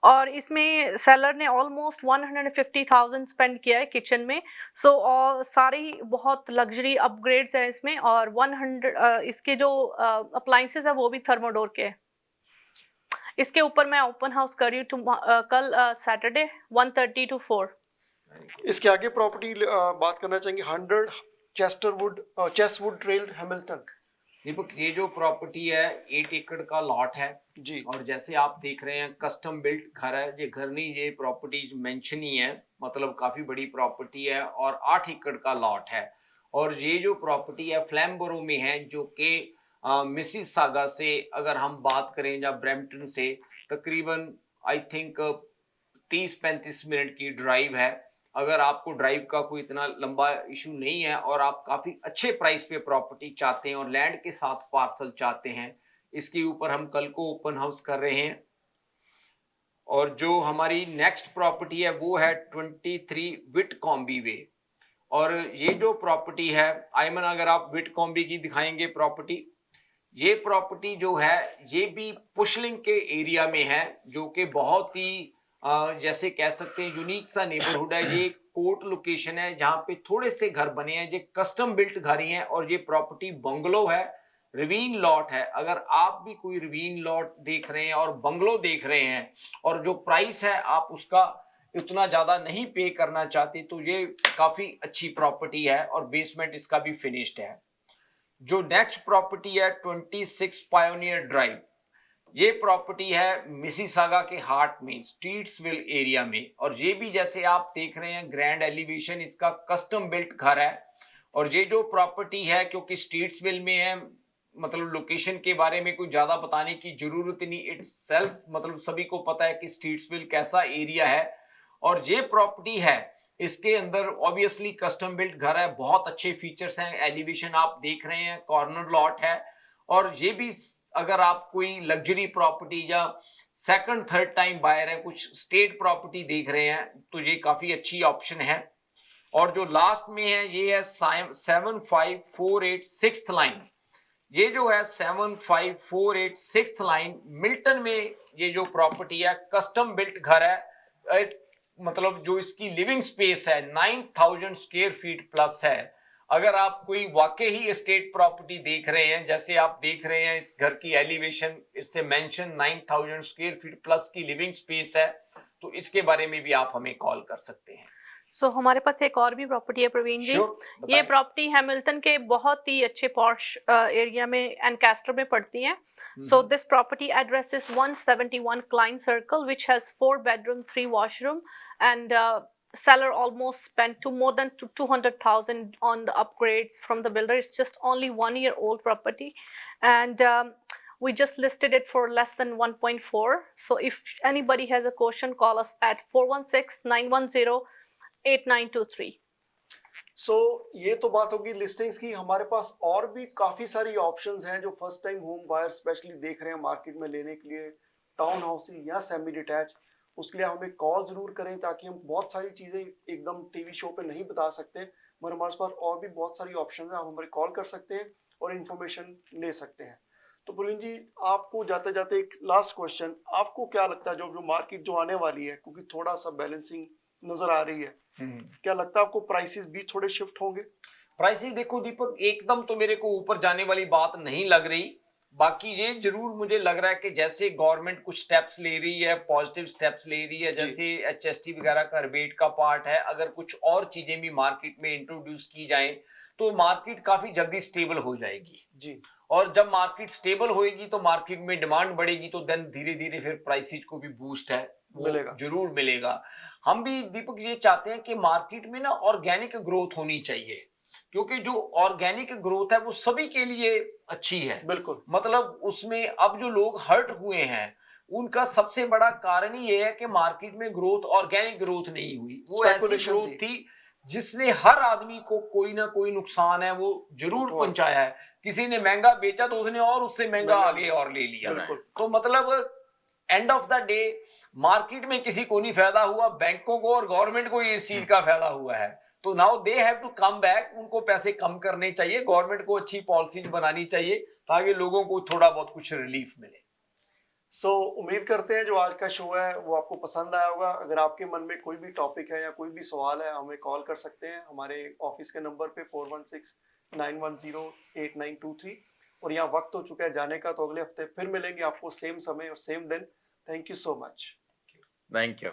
Speaker 3: और इसमें सेलर ने ऑलमोस्ट 150,000 स्पेंड किया है किचन में। सो और सारी बहुत लग्जरी अपग्रेड्स हैं इसमें और 100 इसके जो अप्लाइंसेस है वो भी थर्मोडोर के हैं। इसके ऊपर मैं ओपन हाउस कर रही हूँ कल सैटरडे 1:30 to 4।
Speaker 1: इसके आगे प्रॉपर्टी बात करना चाहेंगे 100 चेस्टवुड ट्रेल हैमिल्टन।
Speaker 4: दीपक, ये जो प्रॉपर्टी है 8 एकड़ का लॉट है
Speaker 1: जी।
Speaker 4: और जैसे आप देख रहे हैं कस्टम बिल्ट घर है। ये घर नहीं, ये प्रॉपर्टी मेंशन ही है, मतलब काफी बड़ी प्रॉपर्टी है और 8 एकड़ का लॉट है। और ये जो प्रॉपर्टी है फ्लैम्बरो में है जो कि मिसिसागा से अगर हम बात करें या ब्रैम्पटन से तकरीबन आई थिंक 30-35 मिनट की ड्राइव है। अगर आपको ड्राइव का कोई इतना लंबा इशू नहीं है और आप काफी अच्छे प्राइस पे प्रॉपर्टी चाहते हैं और लैंड के साथ पार्सल चाहते हैं, इसके ऊपर हम कल को ओपन हाउस कर रहे हैं। और जो हमारी नेक्स्ट प्रॉपर्टी है वो है 23 विटकॉम्बी वे। और ये जो प्रॉपर्टी है आयमन, अगर आप विटकॉम्बी की दिखाएंगे प्रॉपर्टी, ये प्रॉपर्टी जो है ये भी पुशलिंग के एरिया में है जो कि बहुत ही जैसे कह सकते हैं यूनिक सा नेबरहुड है। ये कोर्ट लोकेशन है जहां पे थोड़े से घर बने हैं, ये कस्टम बिल्ट घर ही हैं और ये प्रॉपर्टी बंगलो है, रवीन लॉट है। अगर आप भी कोई रवीन लॉट देख रहे हैं और बंगलो देख रहे हैं और जो प्राइस है आप उसका इतना ज्यादा नहीं पे करना चाहते तो ये काफी अच्छी प्रॉपर्टी है और बेसमेंट इसका भी फिनिश्ड है। जो नेक्स्ट प्रॉपर्टी है 26 पायोनियर ड्राइव, ये प्रॉपर्टी है मिसिसागा के हार्ट में स्ट्रीट्सविल एरिया में। और ये भी जैसे आप देख रहे हैं ग्रैंड एलिवेशन, इसका कस्टम बिल्ट घर है। और ये जो प्रॉपर्टी है क्योंकि स्ट्रीट्सविल में है, मतलब लोकेशन के बारे में कोई ज्यादा बताने की जरूरत नहीं, इट सेल्फ मतलब सभी को पता है कि स्ट्रीट्सविल कैसा एरिया है। और ये प्रॉपर्टी है इसके अंदर ऑब्वियसली कस्टम बिल्ट घर है, बहुत अच्छे फीचर्स हैं, एलिवेशन आप देख रहे हैं, कॉर्नर लॉट है। और ये भी अगर आप कोई लग्जरी प्रॉपर्टी या सेकंड थर्ड टाइम बायर है, कुछ स्टेट प्रॉपर्टी देख रहे हैं तो ये काफी अच्छी ऑप्शन है। और जो लास्ट में है ये है 7548 सिक्स्थ लाइन। ये जो है 7548 सिक्स्थ लाइन मिल्टन में ये जो प्रॉपर्टी है कस्टम बिल्ट घर है, मतलब जो इसकी लिविंग स्पेस है 9000 स्क्वायर फीट प्लस है। अगर आप कोई वाकई ही एस्टेट प्रॉपर्टी देख रहे हैं, जैसे आप देख रहे हैं इस घर की एलिवेशन, इससे मेंशन 9000 स्क्वायर फीट प्लस की लिविंग स्पेस है, तो इसके बारे में भी आप हमें कॉल कर सकते हैं।
Speaker 3: सो हमारे पास एक और भी प्रॉपर्टी है प्रवीण जी। ये प्रॉपर्टी हैमिल्टन के बहुत ही अच्छे पॉश एरिया में एनकास्टर में पड़ती है। So this property address is 171 Cline circle which has 4 bedroom 3 washroom and seller almost spent more than 200,000 on the upgrades from the builder. It's just only 1 year old property and we just listed it for less than 1.4. So if anybody has a question, call us at 416-910-8923।
Speaker 1: सो ये तो बात होगी listings की। हमारे पास और भी काफी सारी ऑप्शंस हैं जो first time home buyer specially देख रहे हैं मार्केट में लेने के लिए, टाउन हाउसिंग या सेमी डिटैच। उसके लिए हमें कॉल जरूर करें ताकि हम बहुत सारी चीजें एकदम टीवी शो पे नहीं बता सकते, मगर हमारे पास और भी बहुत सारी ऑप्शन है, आप हमारे कॉल कर सकते हैं और इन्फॉर्मेशन ले सकते हैं। तो प्रवीण जी, आपको जाते जाते एक लास्ट क्वेश्चन, आपको क्या लगता है जो मार्केट जो आने वाली है, क्योंकि थोड़ा सा बैलेंसिंग नजर आ रही है, क्या लगता है आपको प्राइसेस भी थोड़े शिफ्ट होंगे?
Speaker 4: प्राइसेस देखो दीपक, एकदम तो मेरे को ऊपर जाने वाली बात नहीं लग रही। बाकी ये जरूर मुझे लग रहा है कि जैसे गवर्नमेंट कुछ स्टेप्स ले रही है, पॉजिटिव स्टेप्स ले रही है, जैसे HST वगैरह का रिबेट का पार्ट है, अगर कुछ और चीजें भी मार्केट में इंट्रोड्यूस की जाएं तो मार्केट काफी जल्दी स्टेबल हो जाएगी
Speaker 1: जी।
Speaker 4: और जब मार्केट स्टेबल होएगी तो मार्केट में डिमांड बढ़ेगी, तो देन धीरे धीरे फिर प्राइसेज को भी बूस्ट है वो
Speaker 1: मिलेगा।
Speaker 4: जरूर मिलेगा। हम भी दीपक ये चाहते हैं कि मार्केट में ना ऑर्गेनिक ग्रोथ होनी चाहिए, क्योंकि जो ऑर्गेनिक ग्रोथ है वो सभी के लिए अच्छी है।
Speaker 1: बिल्कुल,
Speaker 4: मतलब उसमें अब जो लोग हर्ट हुए हैं उनका सबसे बड़ा कारण ही ये है कि मार्केट में ग्रोथ, ऑर्गेनिक ग्रोथ नहीं हुई। वो ऐसी
Speaker 1: Speculation
Speaker 4: ग्रोथ
Speaker 1: थी।
Speaker 4: थी जिसने हर आदमी को कोई ना कोई नुकसान है वो जरूर
Speaker 1: वो-
Speaker 4: पहुंचाया है। किसी ने महंगा बेचा तो उसने और उससे महंगा
Speaker 1: महंगा
Speaker 4: आगे और ले लिया।
Speaker 1: बिल्कुल।
Speaker 4: तो मतलब end of the day market में किसी को नहीं फायदा हुआ, बैंकों को और गवर्नमेंट को इस चीज का फायदा हुआ है। तो now they have to come back, उनको पैसे कम करने चाहिए, गवर्नमेंट को अच्छी पॉलिसीज बनानी चाहिए ताकि लोगों को थोड़ा बहुत कुछ रिलीफ मिले।
Speaker 1: उम्मीद करते हैं जो आज का शो है वो आपको पसंद आया होगा। अगर आपके मन में कोई भी टॉपिक है या कोई भी सवाल है, हमें कॉल कर सकते हैं हमारे ऑफिस के नंबर पे 4169108923। और यहाँ वक्त हो चुका है जाने का, तो अगले हफ्ते फिर मिलेंगे आपको सेम समय और सेम दिन। Thank you so much.
Speaker 2: Thank you.